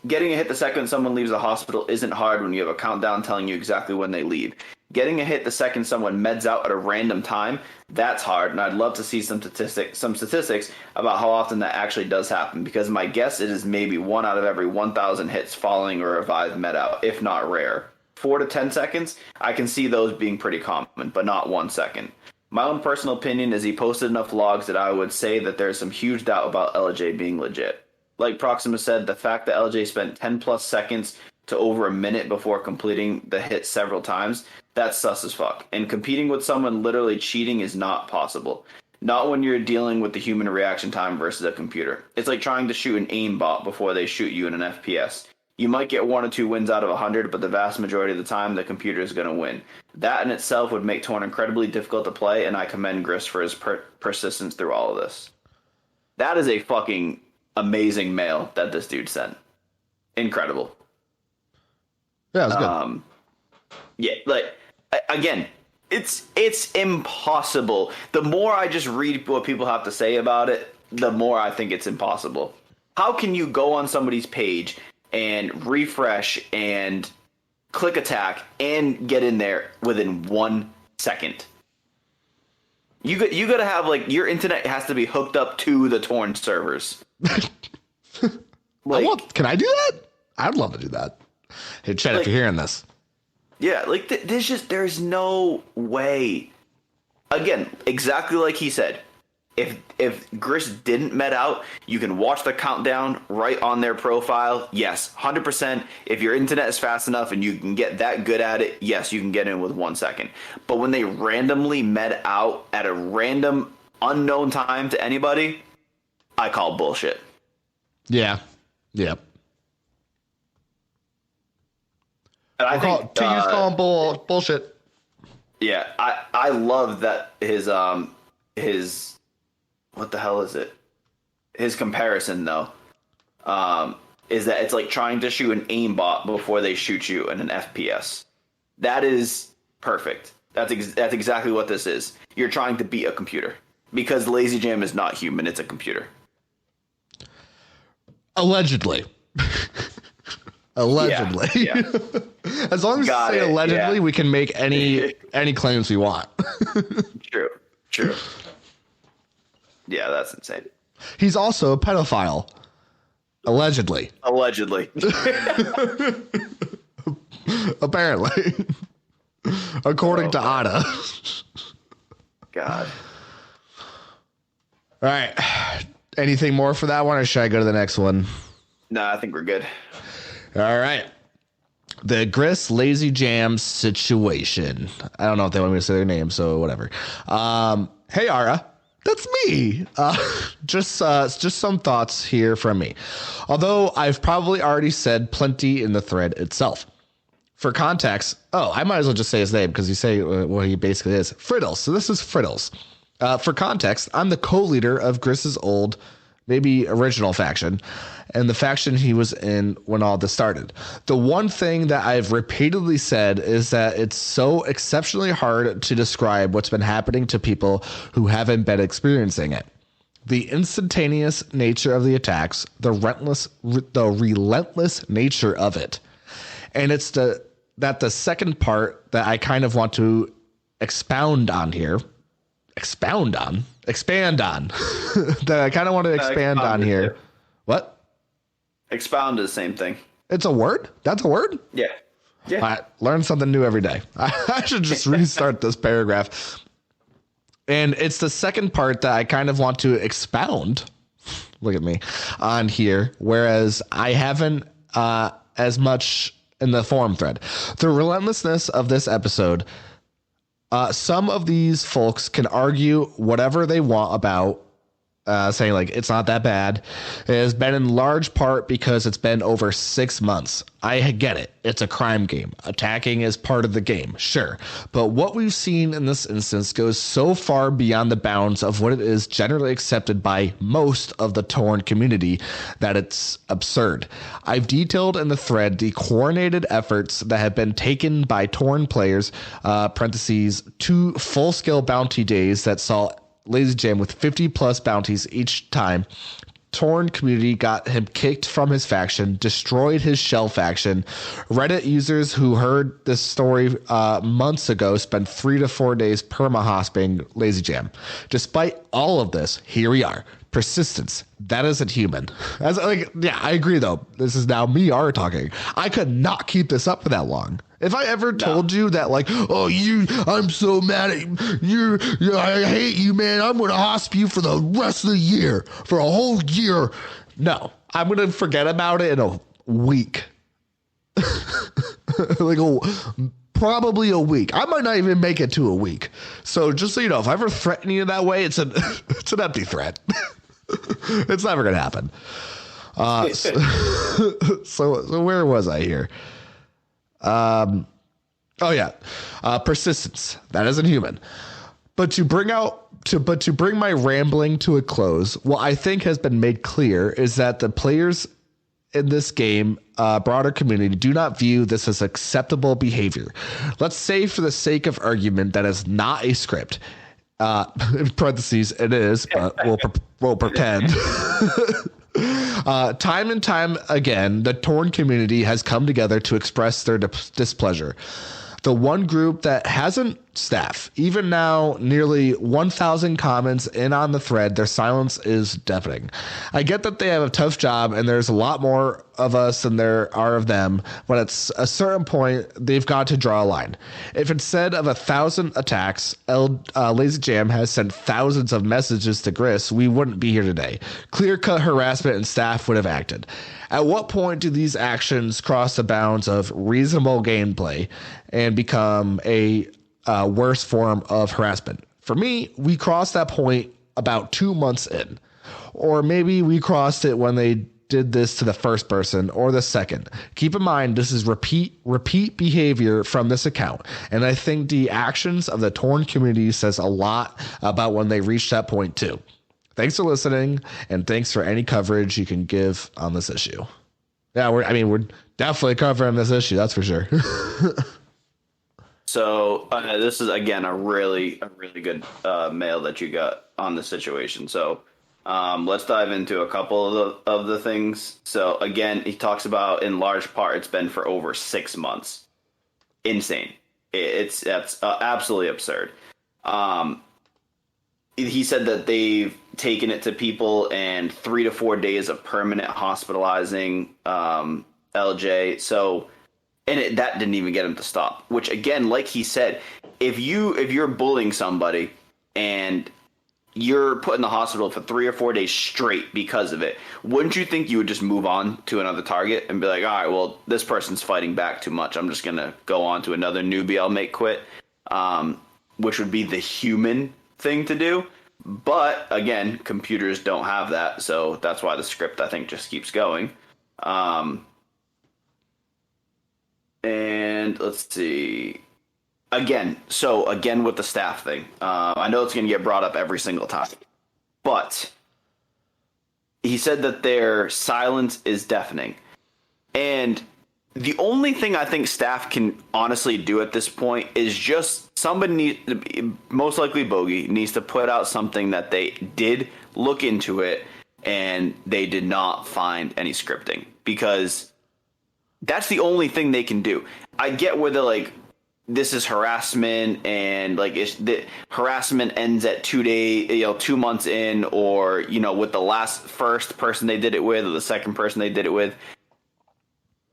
Getting a hit the second someone leaves the hospital isn't hard when you have a countdown telling you exactly when they leave. Getting a hit the second someone meds out at a random time, that's hard, and I'd love to see some statistics about how often that actually does happen, because my guess it is maybe 1 out of every 1,000 hits following a revived med out, if not rare. 4 to 10 seconds, I can see those being pretty common, but not 1 second. My own personal opinion is he posted enough logs that I would say that there's some huge doubt about LJ being legit. Like Proxima said, the fact that LJ spent 10 plus seconds to over a minute before completing the hit several times, that's sus as fuck. And competing with someone literally cheating is not possible. Not when you're dealing with the human reaction time versus a computer. It's like trying to shoot an aimbot before they shoot you in an FPS. You might get 1 or 2 wins out of 100, but the vast majority of the time, the computer is going to win. That in itself would make Torn incredibly difficult to play, and I commend Gris for his persistence through all of this. That is a fucking amazing mail that this dude sent. Incredible. Yeah, it was good. Yeah, like, again, it's impossible. The more I just read what people have to say about it, the more I think it's impossible. How can you go on somebody's page and refresh and click attack and get in there within 1 second? You got to have, like, your internet has to be hooked up to the Torn servers. Like, can I do that? I'd love to do that. Hey, Chet, if you're hearing this. Yeah, like, there's no way. Again, exactly like he said. If Gris didn't med out, you can watch the countdown right on their profile. Yes, 100%. If your internet is fast enough and you can get that good at it, yes, you can get in with 1 second. But when they randomly med out at a random unknown time to anybody, I call bullshit. Yeah. Yep. And I think TU's calling bullshit. Yeah, I love that his what the hell is it? His comparison, though, is that it's like trying to shoot an aimbot before they shoot you in an FPS. That is perfect. That's exactly what this is. You're trying to beat a computer because Lazy Jam is not human; it's a computer. Allegedly. Allegedly. Yeah. As long as you say allegedly, we can make any claims we want. True. Yeah, that's insane. He's also a pedophile. Allegedly. Apparently. According to Ada. God. All right. Anything more for that one, or should I go to the next one? No, I think we're good. All right. The Gris Lazy Jam situation. I don't know if they want me to say their name, so whatever. Hey, Ara. That's me. Just some thoughts here from me. Although I've probably already said plenty in the thread itself. For context, I might as well just say his name because you say what he basically is. Friddles. So this is Friddles. For context, I'm the co-leader of Gris's old, maybe original faction, and the faction he was in when all this started. The one thing that I've repeatedly said is that it's so exceptionally hard to describe what's been happening to people who haven't been experiencing it. The instantaneous nature of the attacks, the relentless nature of it. And it's the second part that I kind of want to expand on. That I kind of want to expand on here. Too. What? Expound is the same thing. It's a word? That's a word? Yeah. I learn something new every day. I should just restart this paragraph. And it's the second part that I kind of want to expound. Look at me on here. Whereas I haven't as much in the forum thread. The relentlessness of this episode. Some of these folks can argue whatever they want about saying like it's not that bad. It has been in large part because it's been over 6 months. I get it. It's a crime game. Attacking is part of the game, sure. But what we've seen in this instance goes so far beyond the bounds of what it is generally accepted by most of the Torn community that it's absurd. I've detailed in the thread the coordinated efforts that have been taken by Torn players, parentheses, 2 full-scale bounty days that saw Lazy Jam with 50 plus bounties each time. Torn community got him kicked from his faction, destroyed his shell faction. Reddit users who heard this story months ago spent 3 to 4 days perma-hosping Lazy Jam. Despite all of this, here we are. Persistence. That isn't human. I agree though. This is now me talking. I could not keep this up for that long. If I ever told you that, I'm so mad at you, I hate you, man. I'm going to hosp you for the rest of the year, for a whole year. No, I'm going to forget about it in a week. Probably a week. I might not even make it to a week. So just so you know, if I ever threaten you that way, it's an empty threat. It's never going to happen. So where was I here? Persistence. That isn't human. But to bring my rambling to a close, what I think has been made clear is that the players in this game, broader community, do not view this as acceptable behavior. Let's say, for the sake of argument, that is not a script. In parentheses, it is, but we'll pretend. Time and time again, the Torn community has come together to express their displeasure. The one group that hasn't, staff. Even now, nearly 1,000 comments in on the thread, their silence is deafening. I get that they have a tough job and there's a lot more of us than there are of them, but at a certain point, they've got to draw a line. If instead of 1,000 attacks, Lazy Jam has sent thousands of messages to Gris, we wouldn't be here today. Clear-cut harassment and staff would have acted. At what point do these actions cross the bounds of reasonable gameplay and become a worse form of harassment? For me, we crossed that point about 2 months in. Or maybe we crossed it when they did this to the first person or the second. Keep in mind, this is repeat behavior from this account. And I think the actions of the Torn community says a lot about when they reach that point too. Thanks for listening, and thanks for any coverage you can give on this issue. Yeah, we're definitely covering this issue, that's for sure. So this is again a really good mail that you got on the situation. So let's dive into a couple of the things. So again, he talks about in large part it's been for over 6 months. Insane. That's absolutely absurd. He said that they've taken it to people and 3 to 4 days of permanent hospitalizing LJ. So. And that didn't even get him to stop. Which again, like he said, if you're bullying somebody and you're put in the hospital for 3 or 4 days straight because of it, wouldn't you think you would just move on to another target and be like, all right, well, this person's fighting back too much. I'm just gonna go on to another newbie I'll make quit, which would be the human thing to do. But again, computers don't have that, so that's why the script I think just keeps going. And let's see. Again with the staff thing, I know it's going to get brought up every single time, but he said that their silence is deafening. And the only thing I think staff can honestly do at this point is just somebody most likely Bogey needs to put out something that they did look into it and they did not find any scripting, because that's the only thing they can do. I get where they're like, this is harassment, and like the harassment ends at 2 months in, or with the first person they did it with, or the second person they did it with.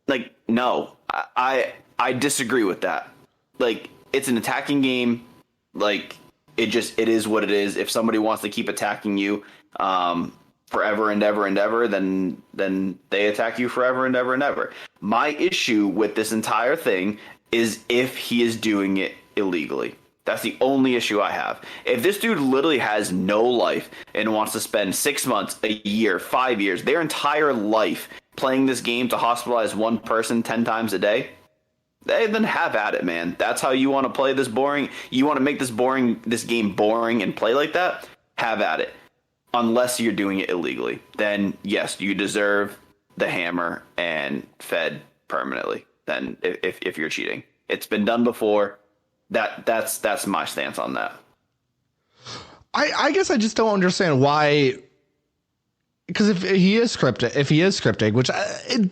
Like, no, I disagree with that. Like, it's an attacking game. Like, it is what it is. If somebody wants to keep attacking you, forever and ever and ever, then they attack you forever and ever and ever. My issue with this entire thing is if he is doing it illegally. That's the only issue I have. If this dude literally has no life and wants to spend 6 months, a year, 5 years, their entire life playing this game to hospitalize one person 10 times a day, then have at it, man. That's how you want to play this boring. You want to make this game boring and play like that? Have at it. Unless you're doing it illegally, then yes, you deserve the hammer and fed permanently. Then if you're cheating, it's been done before. That's my stance on that. I guess I just don't understand why. Because if he is scripting, which it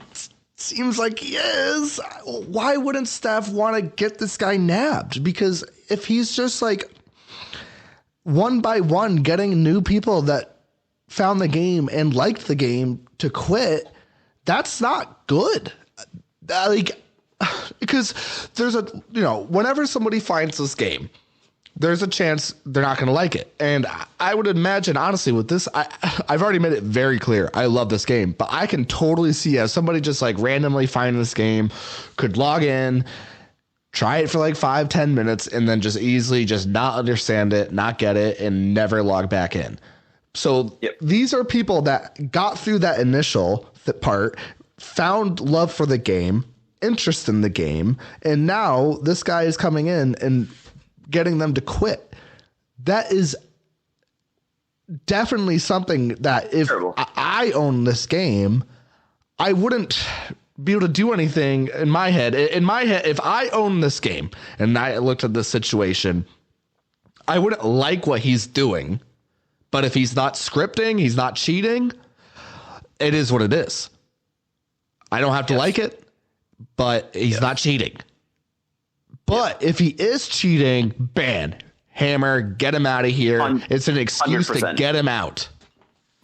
seems like he is, why wouldn't staff want to get this guy nabbed? Because if he's just like one by one getting new people that found the game and liked the game to quit, that's not good. Because there's whenever somebody finds this game, there's a chance they're not going to like it. And I would imagine, honestly, with this, I've already made it very clear. I love this game, but I can totally see as somebody just like randomly find this game, could log in, try it for like 5-10 minutes, and then just easily just not understand it, not get it, and never log back in. So These are people that got through that initial part, found love for the game, interest in the game, and now this guy is coming in and getting them to quit. That is definitely something that if I own this game, I wouldn't be able to do anything in my head. In my head, if I own this game and I looked at this situation, I wouldn't like what he's doing. But if he's not scripting, he's not cheating, it is what it is. I don't have to like it, but he's not cheating. But if he is cheating, ban, hammer, get him out of here. It's an excuse 100%. To get him out.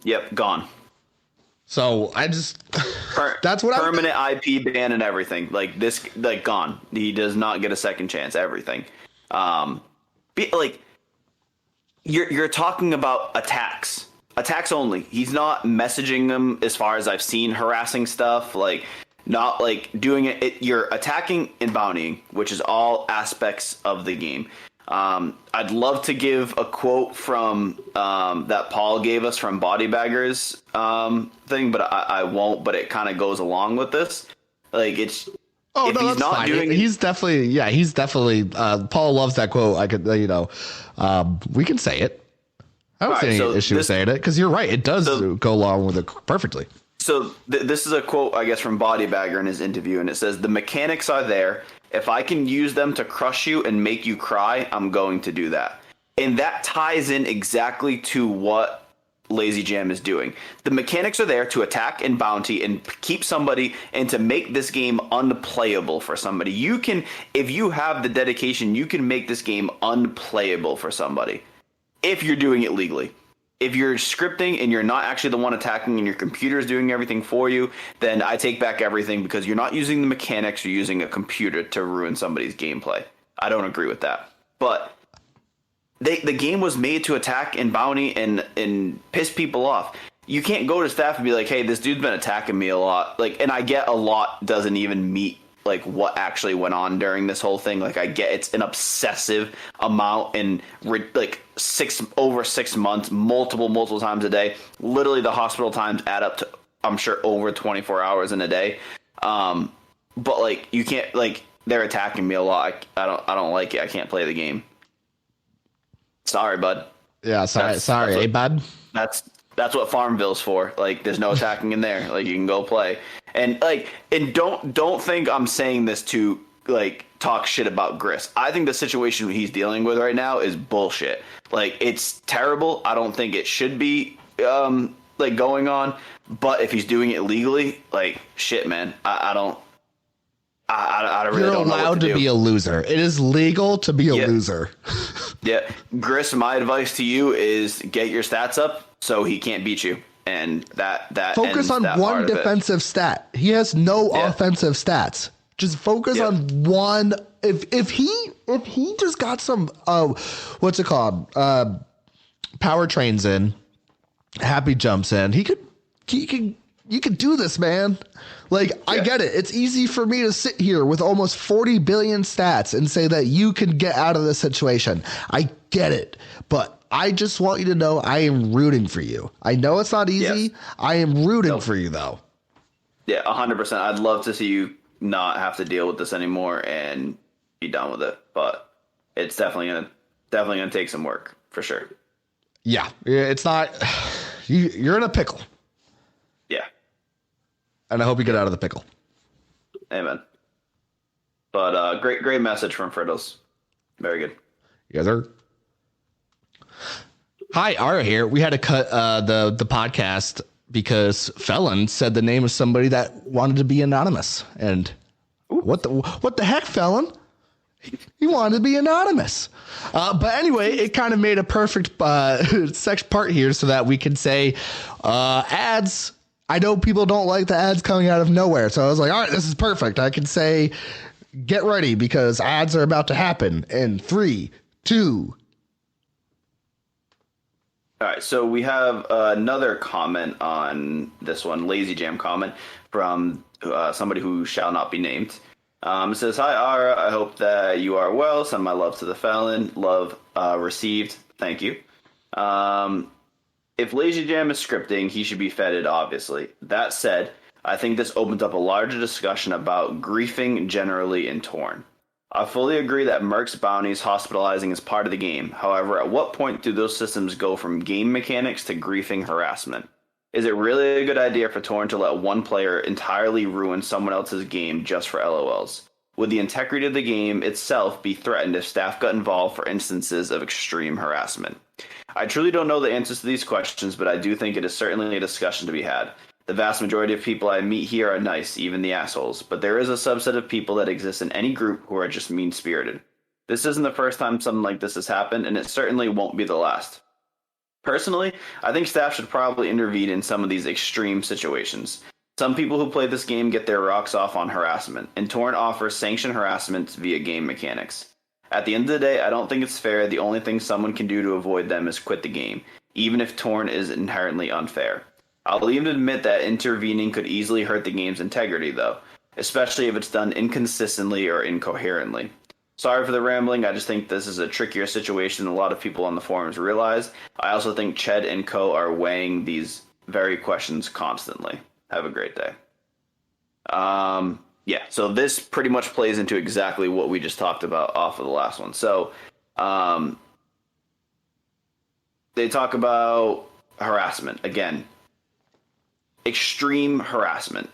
Yep, gone. So I just that's what permanent IP ban and everything. Like this, like gone. He does not get a second chance. Everything. You're talking about attacks only. He's not messaging them, as far as I've seen, harassing stuff, like not like doing it. You're attacking and bountying, which is all aspects of the game. I'd love to give a quote from that Paul gave us from Bodybaggers thing, but I won't. But it kind of goes along with this. Like it's. Oh, if no, he's not fine. Doing. He's definitely. Paul loves that quote. I could, we can say it. I don't see any issue with saying it because you're right. It does go along with it perfectly. So this is a quote, I guess, from Bodybagger in his interview, and it says, "The mechanics are there. If I can use them to crush you and make you cry, I'm going to do that. And that ties in exactly to what Lazy Jam is doing. The mechanics are there to attack and bounty and keep somebody and to make this game unplayable for somebody. You can, if you have the dedication, you can make this game unplayable for somebody if you're doing it legally. If you're scripting and you're not actually the one attacking and your computer is doing everything for you, then I take back everything because you're not using the mechanics, you're using a computer to ruin somebody's gameplay. I don't agree with that. But the game was made to attack and bounty and piss people off. You can't go to staff and be like, hey, this dude's been attacking me a lot. Like, and I get a lot doesn't even meet like what actually went on during this whole thing. Like, I get it's an obsessive amount and like over 6 months, multiple times a day. Literally the hospital times add up to, I'm sure, over 24 hours in a day. But like, you can't, like, they're attacking me a lot. I don't like it. I can't play the game. Sorry, bud. Yeah, sorry, bud. That's what Farmville's for. Like, there's no attacking in there. Like, you can go play. And like, and don't think I'm saying this to like talk shit about Gris. I think the situation he's dealing with right now is bullshit. Like, it's terrible. I don't think it should be like going on. But if he's doing it legally, like, shit, man, I don't. I really You're don't know allowed what to to do. be a loser. It is legal to be a loser. Yeah, Gris, my advice to you is get your stats up so he can't beat you, and that Focus ends on that one part of it. defensive stat. He has no offensive stats. Just focus on one. If he just got some what's it called? Power trains in, happy jumps in. You could do this, man. Like, I get it. It's easy for me to sit here with almost 40 billion stats and say that you can get out of this situation. I get it. But I just want you to know I am rooting for you. I know it's not easy. Yes. I am rooting for you, though. Yeah, 100%. I'd love to see you not have to deal with this anymore and be done with it. But it's definitely gonna take some work, for sure. Yeah, it's not. You're in a pickle. Yeah. And I hope you get out of the pickle. Amen. But great message from Frittles. Very good. Yes, sir. Hi, Ara here. We had to cut the podcast because Felon said the name of somebody that wanted to be anonymous. And what the heck, Felon? He wanted to be anonymous. But anyway, it kind of made a perfect sex part here so that we can say ads. I know people don't like the ads coming out of nowhere. So I was like, all right, this is perfect. I can say, get ready because ads are about to happen in 3, 2. All right, so we have another comment on this one, Lazy Jam comment from somebody who shall not be named. It says, hi, Ara. I hope that you are well. Send my love to the Felon. Love received. Thank you. If Lazy Jam is scripting, he should be feted, obviously. That said, I think this opens up a larger discussion about griefing generally in Torn. I fully agree that Merc's bounties hospitalizing is part of the game. However, at what point do those systems go from game mechanics to griefing harassment? Is it really a good idea for Torn to let one player entirely ruin someone else's game just for LOLs? Would the integrity of the game itself be threatened if staff got involved for instances of extreme harassment? I truly don't know the answers to these questions, but I do think it is certainly a discussion to be had. The vast majority of people I meet here are nice, even the assholes, but there is a subset of people that exist in any group who are just mean-spirited. This isn't the first time something like this has happened, and it certainly won't be the last. Personally, I think staff should probably intervene in some of these extreme situations. Some people who play this game get their rocks off on harassment, and Torrent offers sanctioned harassment via game mechanics. At the end of the day, I don't think it's fair. The only thing someone can do to avoid them is quit the game, even if Torrent is inherently unfair. I'll even admit that intervening could easily hurt the game's integrity, though, especially if it's done inconsistently or incoherently. Sorry for the rambling, I just think this is a trickier situation than a lot of people on the forums realize. I also think Ched and Co. are weighing these very questions constantly. Have a great day. Yeah, so this pretty much plays into exactly what we just talked about off of the last one. So they talk about harassment. Again, extreme harassment.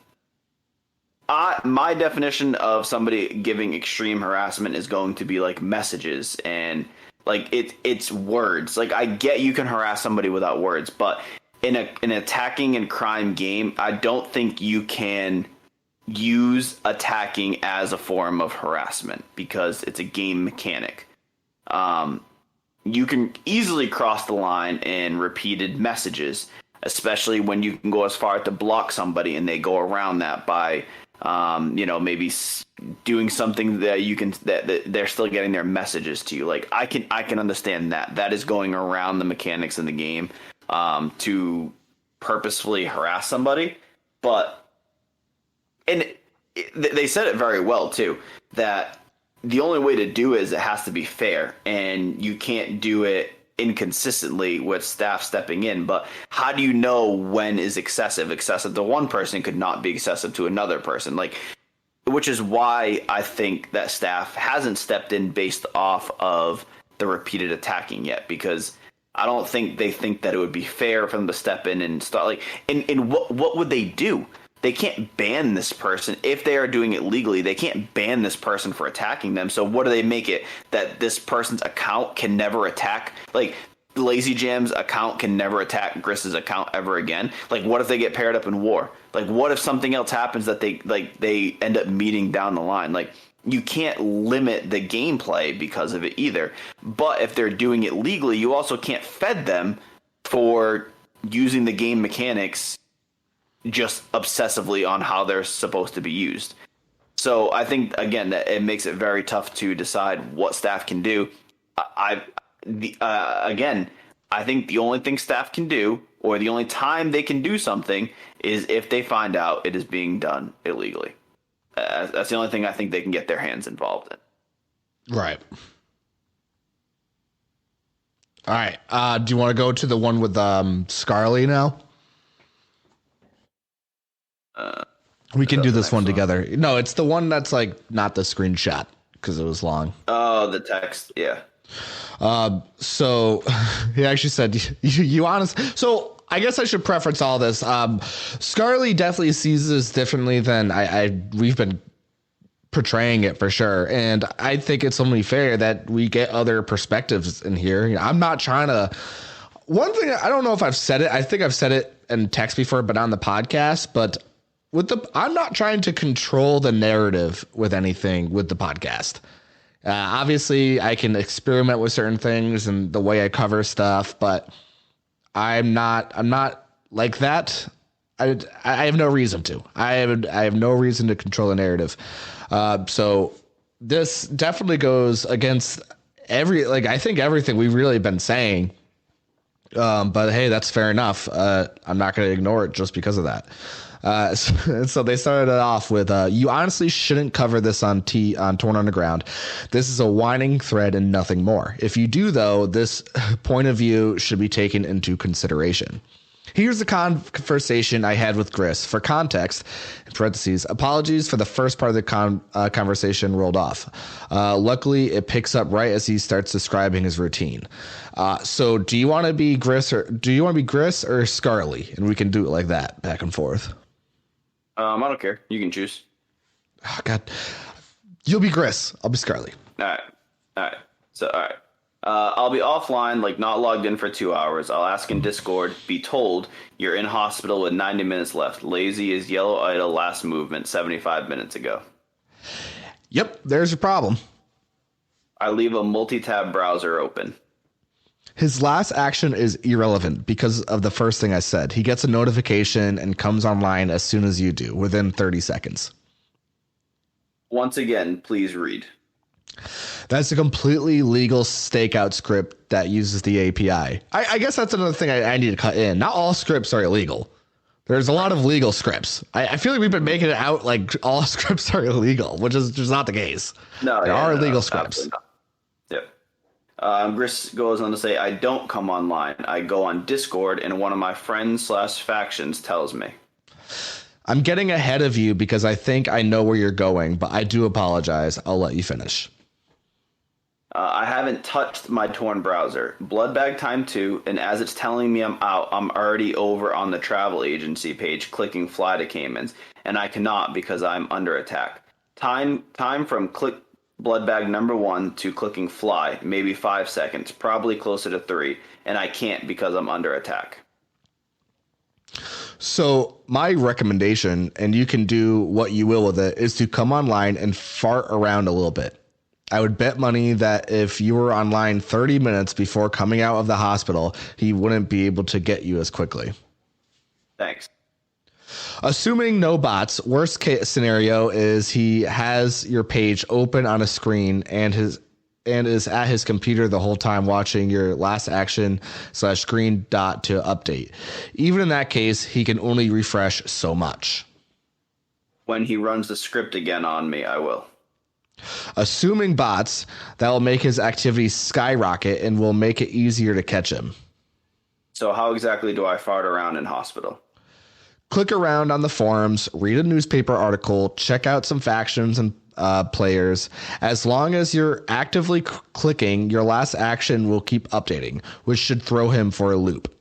My definition of somebody giving extreme harassment is going to be like messages and like it's words. Like I get you can harass somebody without words, but in an attacking and crime game, I don't think you can use attacking as a form of harassment because it's a game mechanic. You can easily cross the line in repeated messages, especially when you can go as far as to block somebody and they go around that by maybe doing something that you can that they're still getting their messages to you. Like I can understand that is going around the mechanics in the game to purposefully harass somebody. But they said it very well too, that the only way to do it is it has to be fair, and you can't do it inconsistently with staff stepping in. But how do you know when is excessive? Excessive to one person could not be excessive to another person. Like, which is why I think that staff hasn't stepped in based off of the repeated attacking yet, because I don't think they think that it would be fair for them to step in and start like, and what would they do? They can't ban this person if they are doing it legally. They can't ban this person for attacking them. So what do they make it that this person's account can never attack? Like Lazy Jam's account can never attack Griss's account ever again. Like what if they get paired up in war? Like what if something else happens that they end up meeting down the line? Like you can't limit the gameplay because of it either. But if they're doing it legally, you also can't fed them for using the game mechanics just obsessively on how they're supposed to be used. So I think, again, that it makes it very tough to decide what staff can do. Again, I think the only thing staff can do, or the only time they can do something, is if they find out it is being done illegally. That's the only thing I think they can get their hands involved in. Right. All right. Do you want to go to the one with Scarly now? We can do this one together. No, it's the one that's like not the screenshot because it was long. Oh, the text. Yeah. So he actually said you honest. So I guess I should preference all this. Scarly definitely sees this differently than we've been portraying it for sure. And I think it's only fair that we get other perspectives in here. You know, I'm not trying to. One thing, I don't know if I've said it. I think I've said it in text before, but on the podcast. But I'm not trying to control the narrative with anything with the podcast. Obviously, I can experiment with certain things and the way I cover stuff, but I'm not like that. I have no reason to. I have no reason to control the narrative. So this definitely goes against I think everything we've really been saying. But hey, that's fair enough. I'm not going to ignore it just because of that. So they started it off with, you honestly shouldn't cover this on Torn Underground. This is a whining thread and nothing more. If you do, though, this point of view should be taken into consideration. Here's the conversation I had with Griss. For context, in parentheses, apologies for the first part of the conversation rolled off. Luckily, it picks up right as he starts describing his routine. So do you want to be Griss or Scarly? And we can do it like that, back and forth. I don't care. You can choose. Oh, God. You'll be Griss. I'll be Scarly. All right. So, all right. I'll be offline, like not logged in for 2 hours. I'll ask in Discord, be told you're in hospital with 90 minutes left. Lazy is yellow idle, last movement 75 minutes ago. Yep, there's your problem. I leave a multi-tab browser open. His last action is irrelevant because of the first thing I said. He gets a notification and comes online as soon as you do, within 30 seconds. Once again, please read. That's a completely legal stakeout script that uses the API. I guess that's another thing I need to cut in. Not all scripts are illegal. There's a lot of legal scripts. I feel like we've been making it out like all scripts are illegal, which is just not the case. No, there are legal scripts. Yep. Griss goes on to say, I don't come online. I go on Discord, and one of my friends/factions tells me. I'm getting ahead of you because I think I know where you're going, but I do apologize. I'll let you finish. I haven't touched my torn browser. Bloodbag time 2, and as it's telling me I'm out, I'm already over on the travel agency page clicking fly to Caymans, and I cannot because I'm under attack. Time from click Bloodbag number 1 to clicking fly, maybe 5 seconds, probably closer to 3, and I can't because I'm under attack. So my recommendation, and you can do what you will with it, is to come online and fart around a little bit. I would bet money that if you were online 30 minutes before coming out of the hospital, he wouldn't be able to get you as quickly. Thanks. Assuming no bots, worst case scenario is he has your page open on a screen and is at his computer the whole time watching your last action / green dot to update. Even in that case, he can only refresh so much. When he runs the script again on me, I will. Assuming bots, that will make his activity skyrocket and will make it easier to catch him. So how exactly do I fart around in hospital? Click around on the forums, read a newspaper article, check out some factions and players. As long as you're actively clicking, your last action will keep updating, which should throw him for a loop.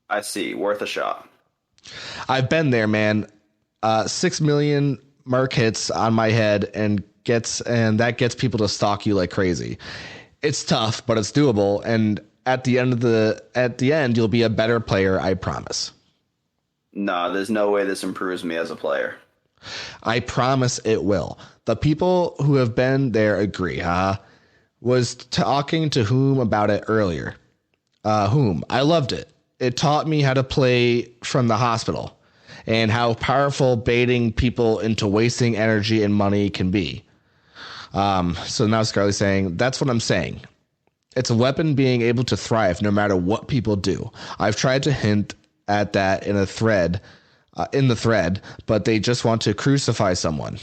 I see. Worth a shot. I've been there, man. 6 million mark hits on my head and that gets people to stalk you like crazy. It's tough, but it's doable. And at the end, you'll be a better player. I promise. Nah, there's no way this improves me as a player. I promise it will. The people who have been there agree, huh? Was talking to Whom about it earlier. Whom, I loved it. It taught me how to play from the hospital and how powerful baiting people into wasting energy and money can be. So now Scarly's saying, that's what I'm saying. It's a weapon being able to thrive no matter what people do. I've tried to hint at that in the thread, but they just want to crucify someone.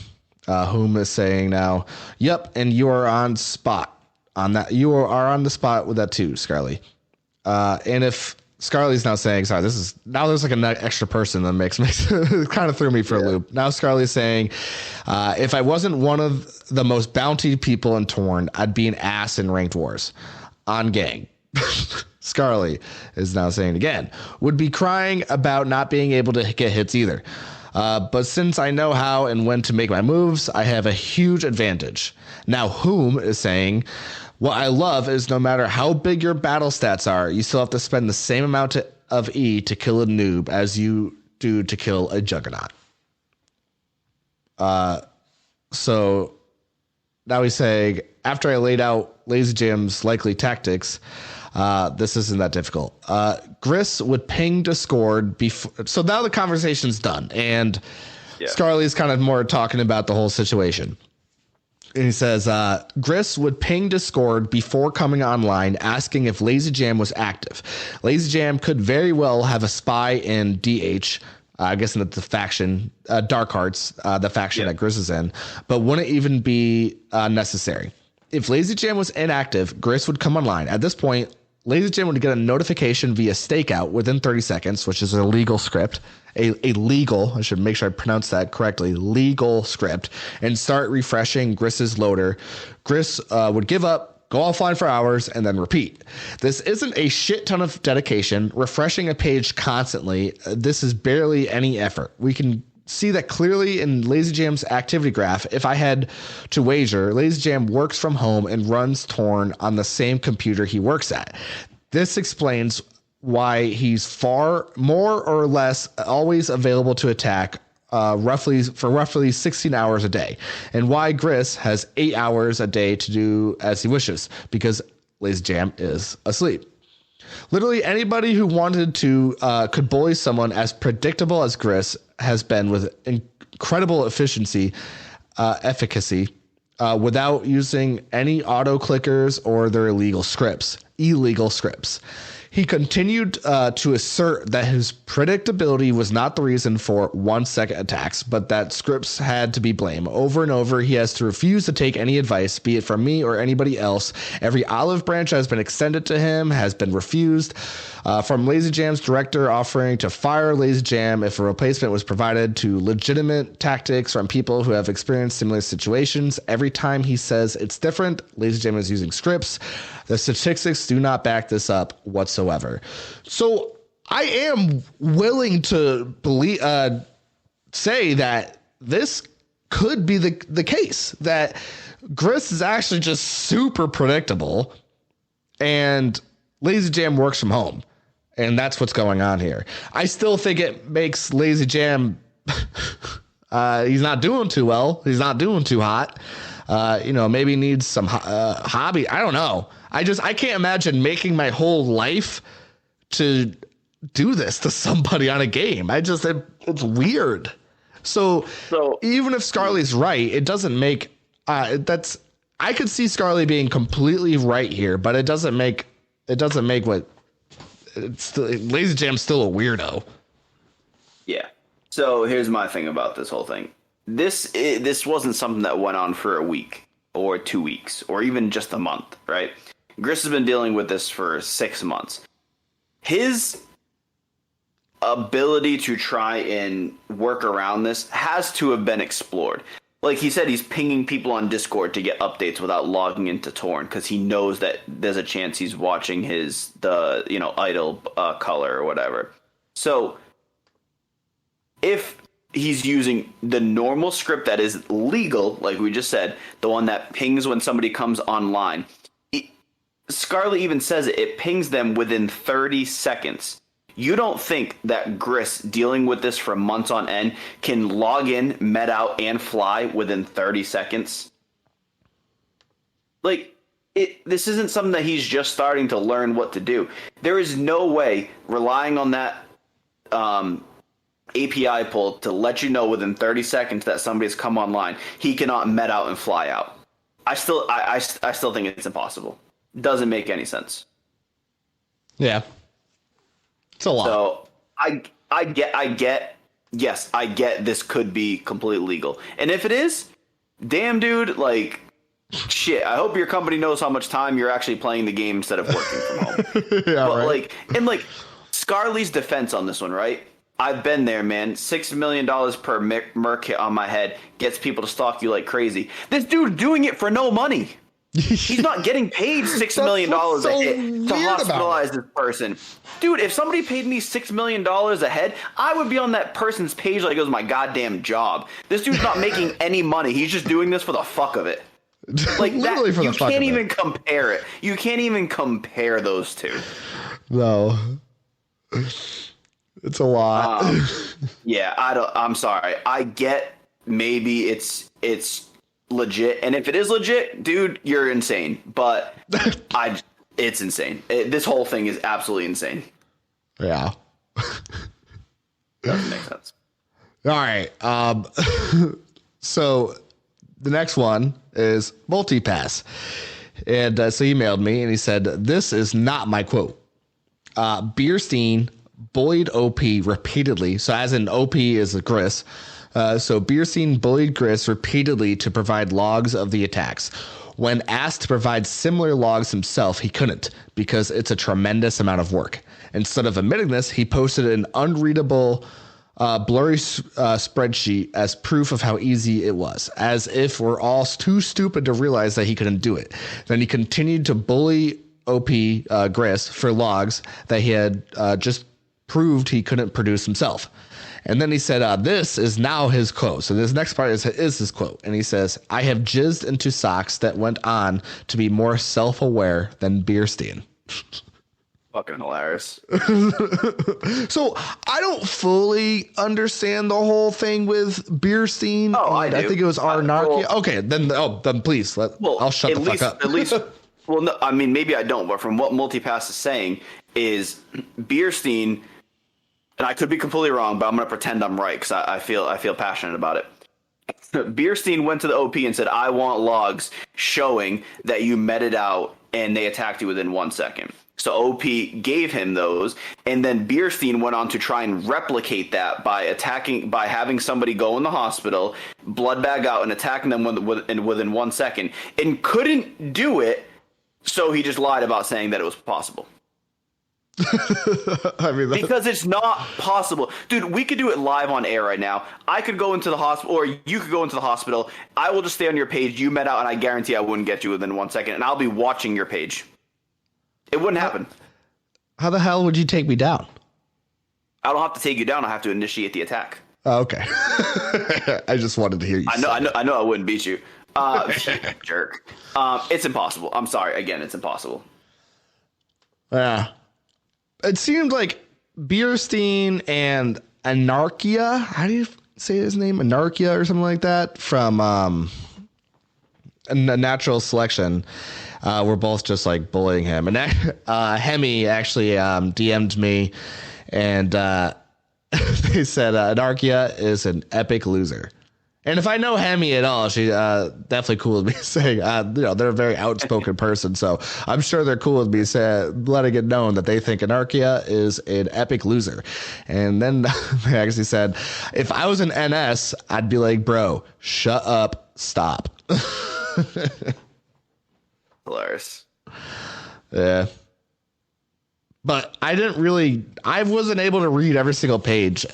Whom is saying now, yep, and you are on spot on that. You are on the spot with that too, Scarly. And if Scarly's now saying, sorry, now there's like an extra person that makes it kind of threw me for a loop. Now Scarly's saying, if I wasn't one of the most bounty people in Torn, I'd be an ass in ranked wars on gang. Scarly is now saying again, would be crying about not being able to get hits either. But since I know how and when to make my moves, I have a huge advantage. Now Whom is saying, what I love is no matter how big your battle stats are, you still have to spend the same amount of E to kill a noob as you do to kill a juggernaut. So now he's saying, after I laid out Lazy Jam's likely tactics, this isn't that difficult. Gris would ping Discord before. So now the conversation's done, and Scarly's kind of more talking about the whole situation. And he says, Gris would ping Discord before coming online, asking if Lazy Jam was active. Lazy Jam could very well have a spy in DH, I guess in the faction, Dark Hearts, the faction that Gris is in, but wouldn't even be necessary. If Lazy Jam was inactive, Gris would come online. At this point, Lazy Jam would get a notification via stakeout within 30 seconds, which is a legal script, a legal, I should make sure I pronounce that correctly, legal script, and start refreshing Gris's loader. Gris would give up, go offline for hours, and then repeat. This isn't a shit ton of dedication. Refreshing a page constantly, this is barely any effort. We can see that clearly in Lazy Jam's activity graph. If I had to wager, Lazy Jam works from home and runs Torn on the same computer he works at. This explains why he's far more or less always available to attack roughly 16 hours a day, and why Gris has 8 hours a day to do as he wishes, because Lazy Jam is asleep. Literally anybody who wanted to could bully someone as predictable as Gris has been with incredible efficiency, efficacy, without using any auto clickers or their illegal scripts. He continued to assert that his predictability was not the reason for 1-second attacks, but that scripts had to be blamed. Over and over, he has to refuse to take any advice, be it from me or anybody else. Every olive branch has been extended to him, has been refused. From Lazy Jam's director offering to fire Lazy Jam if a replacement was provided, to legitimate tactics from people who have experienced similar situations. Every time he says it's different, Lazy Jam is using scripts. The statistics do not back this up whatsoever. So I am willing to believe, say that this could be the case, that Gris is actually just super predictable and Lazy Jam works from home. And that's what's going on here. I still think it makes Lazy Jam, he's not doing too well. He's not doing too hot. Maybe needs some hobby. I don't know. I can't imagine making my whole life to do this to somebody on a game. It's weird. So even if Scarly's right, it doesn't make, I could see Scarly being completely right here, but it doesn't make what, Lazy Jam's still a weirdo. Yeah. So here's my thing about this whole thing. This wasn't something that went on for a week or 2 weeks or even just a month, right? Gris has been dealing with this for 6 months. His ability to try and work around this has to have been explored. Like he said, he's pinging people on Discord to get updates without logging into Torn because he knows that there's a chance he's watching idle color or whatever. So if he's using the normal script that is legal, like we just said, the one that pings when somebody comes online, Scarlet even says it pings them within 30 seconds. You don't think that Gris, dealing with this for months on end, can log in, med out, and fly within 30 seconds? This isn't something that he's just starting to learn what to do. There is no way relying on that API pull to let you know within 30 seconds that somebody's come online. He cannot med out and fly out. I still think it's impossible. Doesn't make any sense. Yeah. It's a lot. So I get this could be completely legal. And if it is, damn dude, shit, I hope your company knows how much time you're actually playing the game instead of working from home. Yeah, but right. Scarly's defense on this one, right? I've been there, man. $6 million per merc hit on my head gets people to stalk you like crazy. This dude's doing it for no money. He's not getting paid $6 million a hit to hospitalize this person. Dude, if somebody paid me $6 million a head, I would be on that person's page like it was my goddamn job. This dude's not making any money. He's just doing this for the fuck of it. Literally for the fuck of it. You can't even compare it. You can't even compare those two. No. It's a lot. Yeah, I'm sorry. I get maybe it's legit, and if it is legit, dude, you're insane. But it's insane. This whole thing is absolutely insane. Yeah. Doesn't make sense. All right. So the next one is multipass. And so he emailed me and he said, "This is not my quote. Bierstein bullied OP repeatedly." So as in OP is a Gris. So Bierstein bullied Gris repeatedly to provide logs of the attacks. When asked to provide similar logs himself, he couldn't because it's a tremendous amount of work. Instead of admitting this, he posted an unreadable, blurry spreadsheet as proof of how easy it was, as if we're all too stupid to realize that he couldn't do it. Then he continued to bully OP Gris for logs that he had just proved he couldn't produce himself. And then he said, this is now his quote. So this next part is his quote. And he says, "I have jizzed into socks that went on to be more self-aware than Bierstein." Fucking hilarious. So I don't fully understand the whole thing with Bierstein. Oh, I do. I think it was Arnarchia. Okay, then please, I'll shut the fuck up. At least, well, no, I mean, maybe I don't, but from what Multipass is saying is Bierstein, and I could be completely wrong, but I'm going to pretend I'm right because I feel passionate about it. Bierstein went to the OP and said, "I want logs showing that you met it out and they attacked you within 1 second." So OP gave him those, and then Bierstein went on to try and replicate that by having somebody go in the hospital, blood bag out, and attacking them within 1 second, and couldn't do it. So he just lied about saying that it was possible. I mean, because it's not possible. Dude, we could do it live on air right now. I could go into the hospital, or you could go into the hospital. I will just stay on your page. You met out, and I guarantee I wouldn't get you within 1 second, and I'll be watching your page. It wouldn't happen. How the hell would you take me down? I don't have to take you down. I have to initiate the attack. Oh, okay. I just wanted to hear you. I know I wouldn't beat you. Jerk. It's impossible. I'm sorry. Again, it's impossible. Yeah. It seemed like Bierstein and Anarchia, how do you say his name? Anarchia or something like that, from Natural Selection, were both just like bullying him. And Hemi actually DM'd me, and they said Anarchia is an epic loser. And if I know Hemi at all, she definitely cool with me saying, they're a very outspoken person. So I'm sure they're cool with me letting it known that they think Anarchia is an epic loser. And then they actually said, if I was an NS, I'd be like, bro, shut up, stop. Hilarious. Yeah. But I wasn't able to read every single page.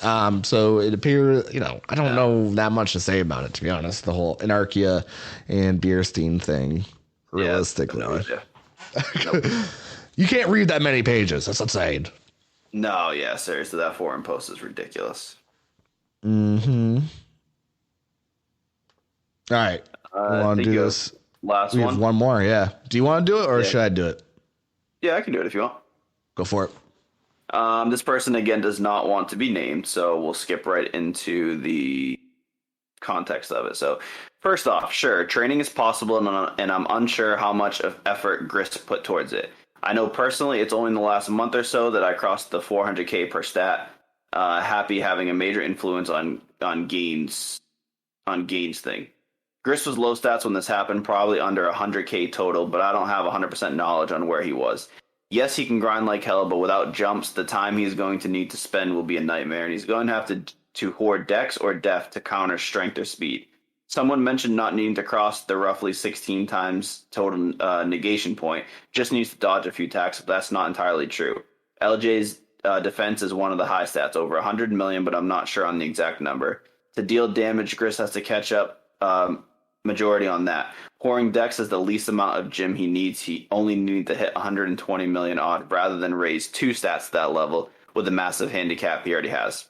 So it appeared, I don't know that much to say about it, to be honest, the whole Anarchia and Bierstein thing, realistically. Yeah, nope. You can't read that many pages. That's insane. No, yeah, seriously, that forum post is ridiculous. Mm-hmm. All right. We want to do this. Last we one? have one more, yeah. Do you want to do it, or should I do it? Yeah, I can do it if you want. Go for it. This person, again, does not want to be named, so we'll skip right into the context of it. So, first off, sure, training is possible, and I'm unsure how much of effort Grist put towards it. I know personally it's only in the last month or so that I crossed the 400K per stat. Happy having a major influence on gains thing. Grist was low stats when this happened, probably under 100K total, but I don't have 100% knowledge on where he was. Yes, he can grind like hell, but without jumps, the time he's going to need to spend will be a nightmare, and he's going to have to hoard dex or def to counter strength or speed. Someone mentioned not needing to cross the roughly 16 times total negation point, just needs to dodge a few attacks, but that's not entirely true. LJ's defense is one of the high stats, over 100 million, but I'm not sure on the exact number. To deal damage, Grist has to catch up majority on that. Pouring dex is the least amount of gym he needs. He only needs to hit 120 million odd rather than raise 2 stats to that level with the massive handicap he already has.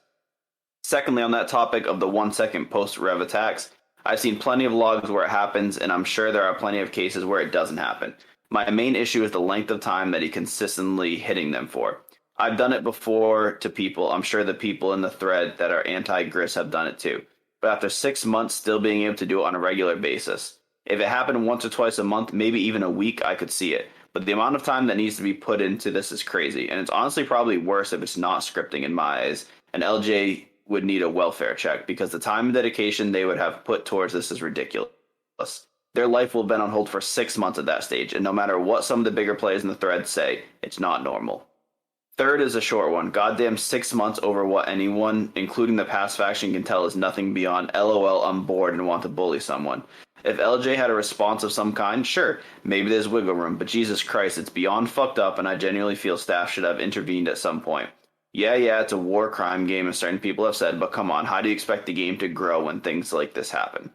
Secondly, on that topic of the 1 second post-rev attacks, I've seen plenty of logs where it happens, and I'm sure there are plenty of cases where it doesn't happen. My main issue is the length of time that he consistently hitting them for. I've done it before to people. I'm sure the people in the thread that are anti-Grist have done it too. But after 6 months, still being able to do it on a regular basis. If it happened once or twice a month, maybe even a week, I could see it. But the amount of time that needs to be put into this is crazy. And it's honestly probably worse if it's not scripting in my eyes. And LJ would need a welfare check because the time and dedication they would have put towards this is ridiculous. Their life will have been on hold for 6 months at that stage. And no matter what some of the bigger players in the thread say, it's not normal. Third is a short one. Goddamn 6 months over what anyone, including the past faction, can tell is nothing beyond LOL, I'm bored and want to bully someone. If LJ had a response of some kind, sure, maybe there's wiggle room, but Jesus Christ, it's beyond fucked up, and I genuinely feel staff should have intervened at some point. Yeah, it's a war crime game, as certain people have said, but come on, how do you expect the game to grow when things like this happen?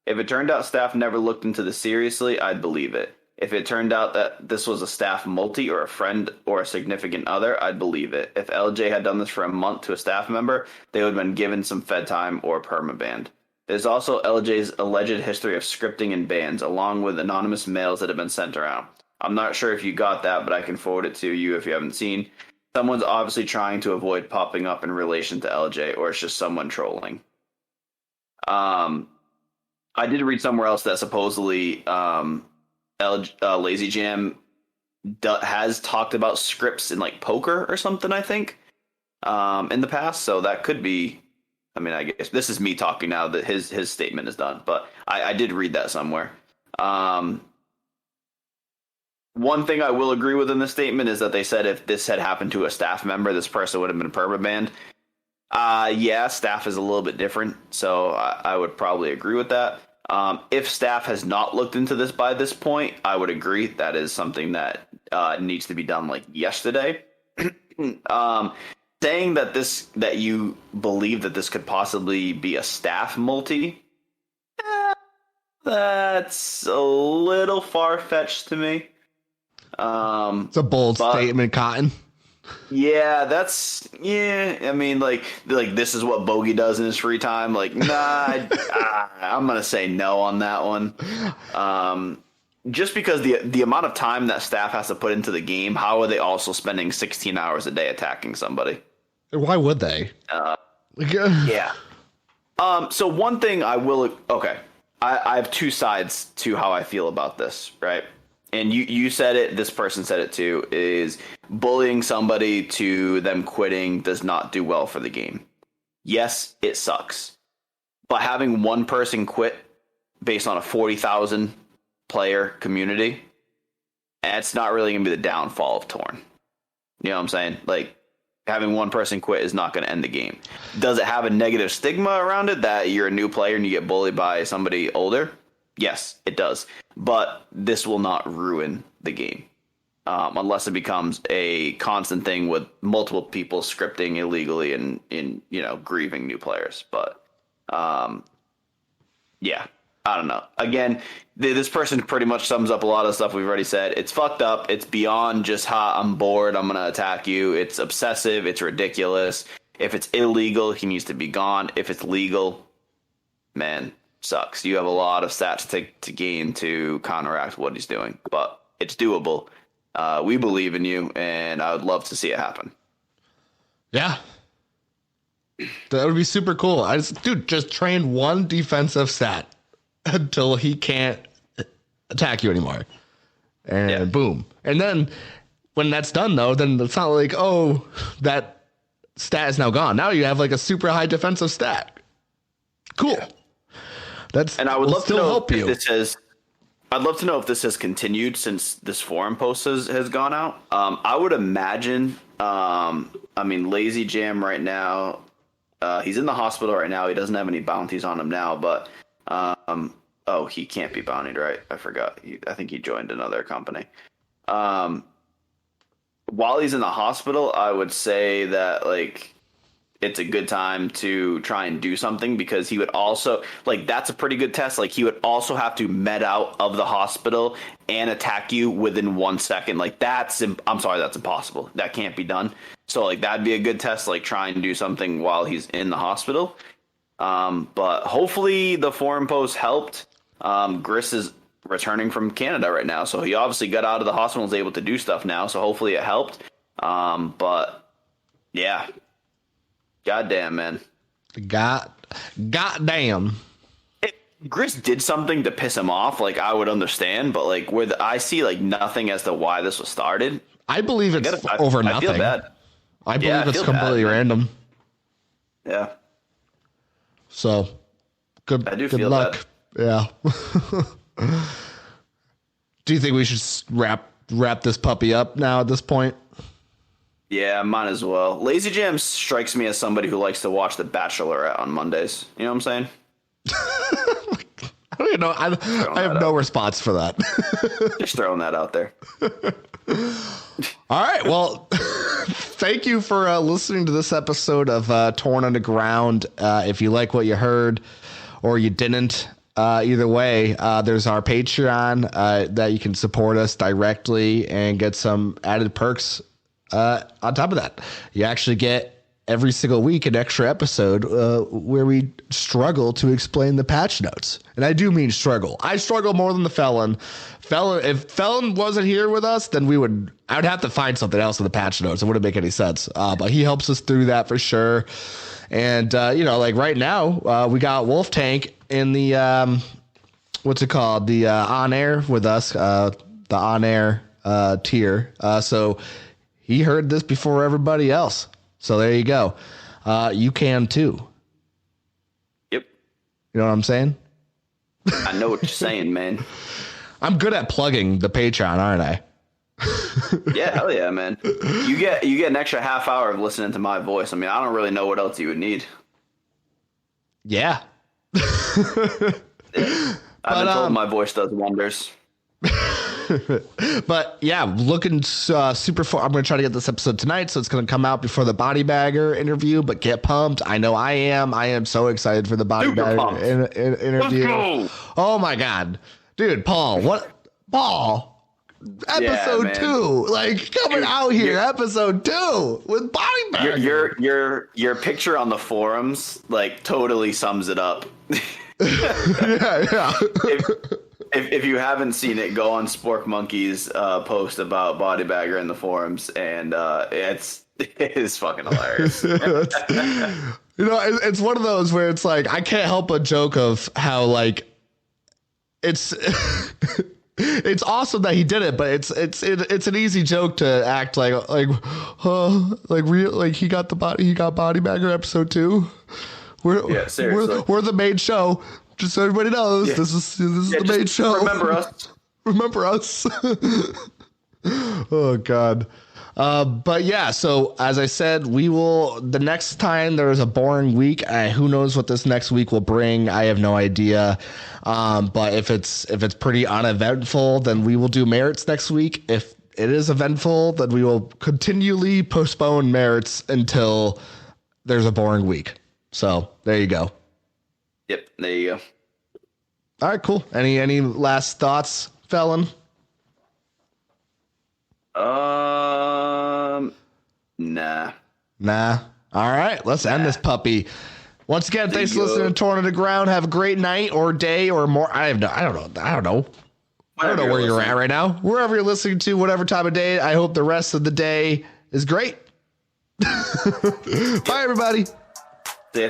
If it turned out staff never looked into this seriously, I'd believe it. If it turned out that this was a staff multi or a friend or a significant other, I'd believe it. If LJ had done this for a month to a staff member, they would have been given some fed time or permabanned. There's also LJ's alleged history of scripting and bans, along with anonymous mails that have been sent around. I'm not sure if you got that, but I can forward it to you if you haven't seen. Someone's obviously trying to avoid popping up in relation to LJ, or it's just someone trolling. I did read somewhere else that supposedly Lazy Jam has talked about scripts in like poker or something, I think, in the past. So that could be, I mean, I guess this is me talking now that his statement is done, but I did read that somewhere. One thing I will agree with in this statement is that they said if this had happened to a staff member, this person would have been permabanned. Yeah, staff is a little bit different, so I would probably agree with that. If staff has not looked into this by this point, I would agree that is something that needs to be done like yesterday. Saying that you believe that this could possibly be a staff multi, that's a little far-fetched to me. It's a bold statement, Cotton. Yeah, I mean, like this is what Bogey does in his free time. Like, nah, I'm gonna say no on that one. Just because the amount of time that staff has to put into the game, how are they also spending 16 hours a day attacking somebody? Why would they? Yeah. So one thing I have two sides to how I feel about this, right? And you said it, this person said it too, is bullying somebody to them quitting does not do well for the game. Yes, it sucks. But having one person quit based on a 40,000 player community, that's not really going to be the downfall of Torn. You know what I'm saying? Like, having one person quit is not going to end the game. Does it have a negative stigma around it that you're a new player and you get bullied by somebody older? Yes, it does. But this will not ruin the game unless it becomes a constant thing with multiple people scripting illegally and grieving new players. But yeah, I don't know. Again, this person pretty much sums up a lot of stuff we've already said. It's fucked up. It's beyond just I'm bored, I'm going to attack you. It's obsessive. It's ridiculous. If it's illegal, he needs to be gone. If it's legal, man, sucks. You have a lot of stats to gain to counteract what he's doing, but it's doable. We believe in you, and I would love to see it happen. Yeah. That would be super cool. Just train one defensive stat until he can't attack you anymore. And boom. And then when that's done, though, then it's not like, oh, that stat is now gone. Now you have like a super high defensive stat. Cool. Yeah. And I would love to know if this has. I'd love to know if this has continued since this forum post has gone out. I would imagine. Lazy Jam right now. He's in the hospital right now. He doesn't have any bounties on him now, but he can't be bountied, right? I forgot. I think he joined another company. While he's in the hospital, I would say that it's a good time to try and do something, because he would also that's a pretty good test. He would also have to med out of the hospital and attack you within 1 second. That's impossible. That can't be done. So that'd be a good test. Try and do something while he's in the hospital. But hopefully the forum post helped. Gris is returning from Canada right now, so he obviously got out of the hospital and is able to do stuff now. So hopefully it helped. But yeah. Goddamn, man. Goddamn. If Gris did something to piss him off, I would understand, but I see nothing as to why this was started. I believe it's over nothing. I feel bad. I believe it's completely random. Yeah. So good. I do good feel luck. bad. Yeah. Do you think we should wrap this puppy up now at this point? Yeah, might as well. Lazy Jam strikes me as somebody who likes to watch The Bachelorette on Mondays. You know what I'm saying? I don't even know. I have no response for that. Just throwing that out there. All right. Well, thank you for listening to this episode of Torn Underground. If you like what you heard or you didn't, either way, there's our Patreon that you can support us directly and get some added perks. On top of that, you actually get every single week an extra episode where we struggle to explain the patch notes. And I do mean struggle. I struggle more than the Felon. If Felon wasn't here with us, then I would have to find something else in the patch notes. It wouldn't make any sense. But he helps us through that for sure. And, right now, we got Wolf Tank in the, what's it called? The on air with us, the on air tier. So he heard this before everybody else. So there you go. You can too. Yep. You know what I'm saying? I know what you're saying, man. I'm good at plugging the Patreon, aren't I? Yeah, hell yeah, man. You get an extra half hour of listening to my voice. I mean, I don't really know what else you would need. Yeah. I've been told my voice does wonders. But yeah, looking super far. I'm going to try to get this episode tonight, so it's going to come out before the Body Bagger interview. But get pumped! I know I am. I am so excited for the Body Bagger interview. Let's go. Oh my god, dude, Paul, what, Paul? Episode 2, like coming out here, episode 2 with Body Bagger. Your picture on the forums like totally sums it up. yeah. If you haven't seen it, go on Spork Monkey's post about Body Bagger in the forums, and it is fucking hilarious. It's one of those where it's like I can't help but joke of how like it's it's awesome that he did it, but it's an easy joke to act like he got Body Bagger episode 2. Seriously. We're the main show. Just so everybody knows, this is the main show. Remember us. Remember us. Oh God. But yeah, so as I said, the next time there is a boring week, who knows what this next week will bring. I have no idea. But if it's pretty uneventful, then we will do merits next week. If it is eventful, then we will continually postpone merits until there's a boring week. So there you go. Yep, there you go. All right, cool. Any last thoughts, Felon? Nah. All right, let's end this puppy. Once again, thanks for listening to Torn to the Ground. Have a great night or day or more. I don't know where you're at right now. Wherever you're listening to, whatever time of day. I hope the rest of the day is great. Bye, everybody. See ya.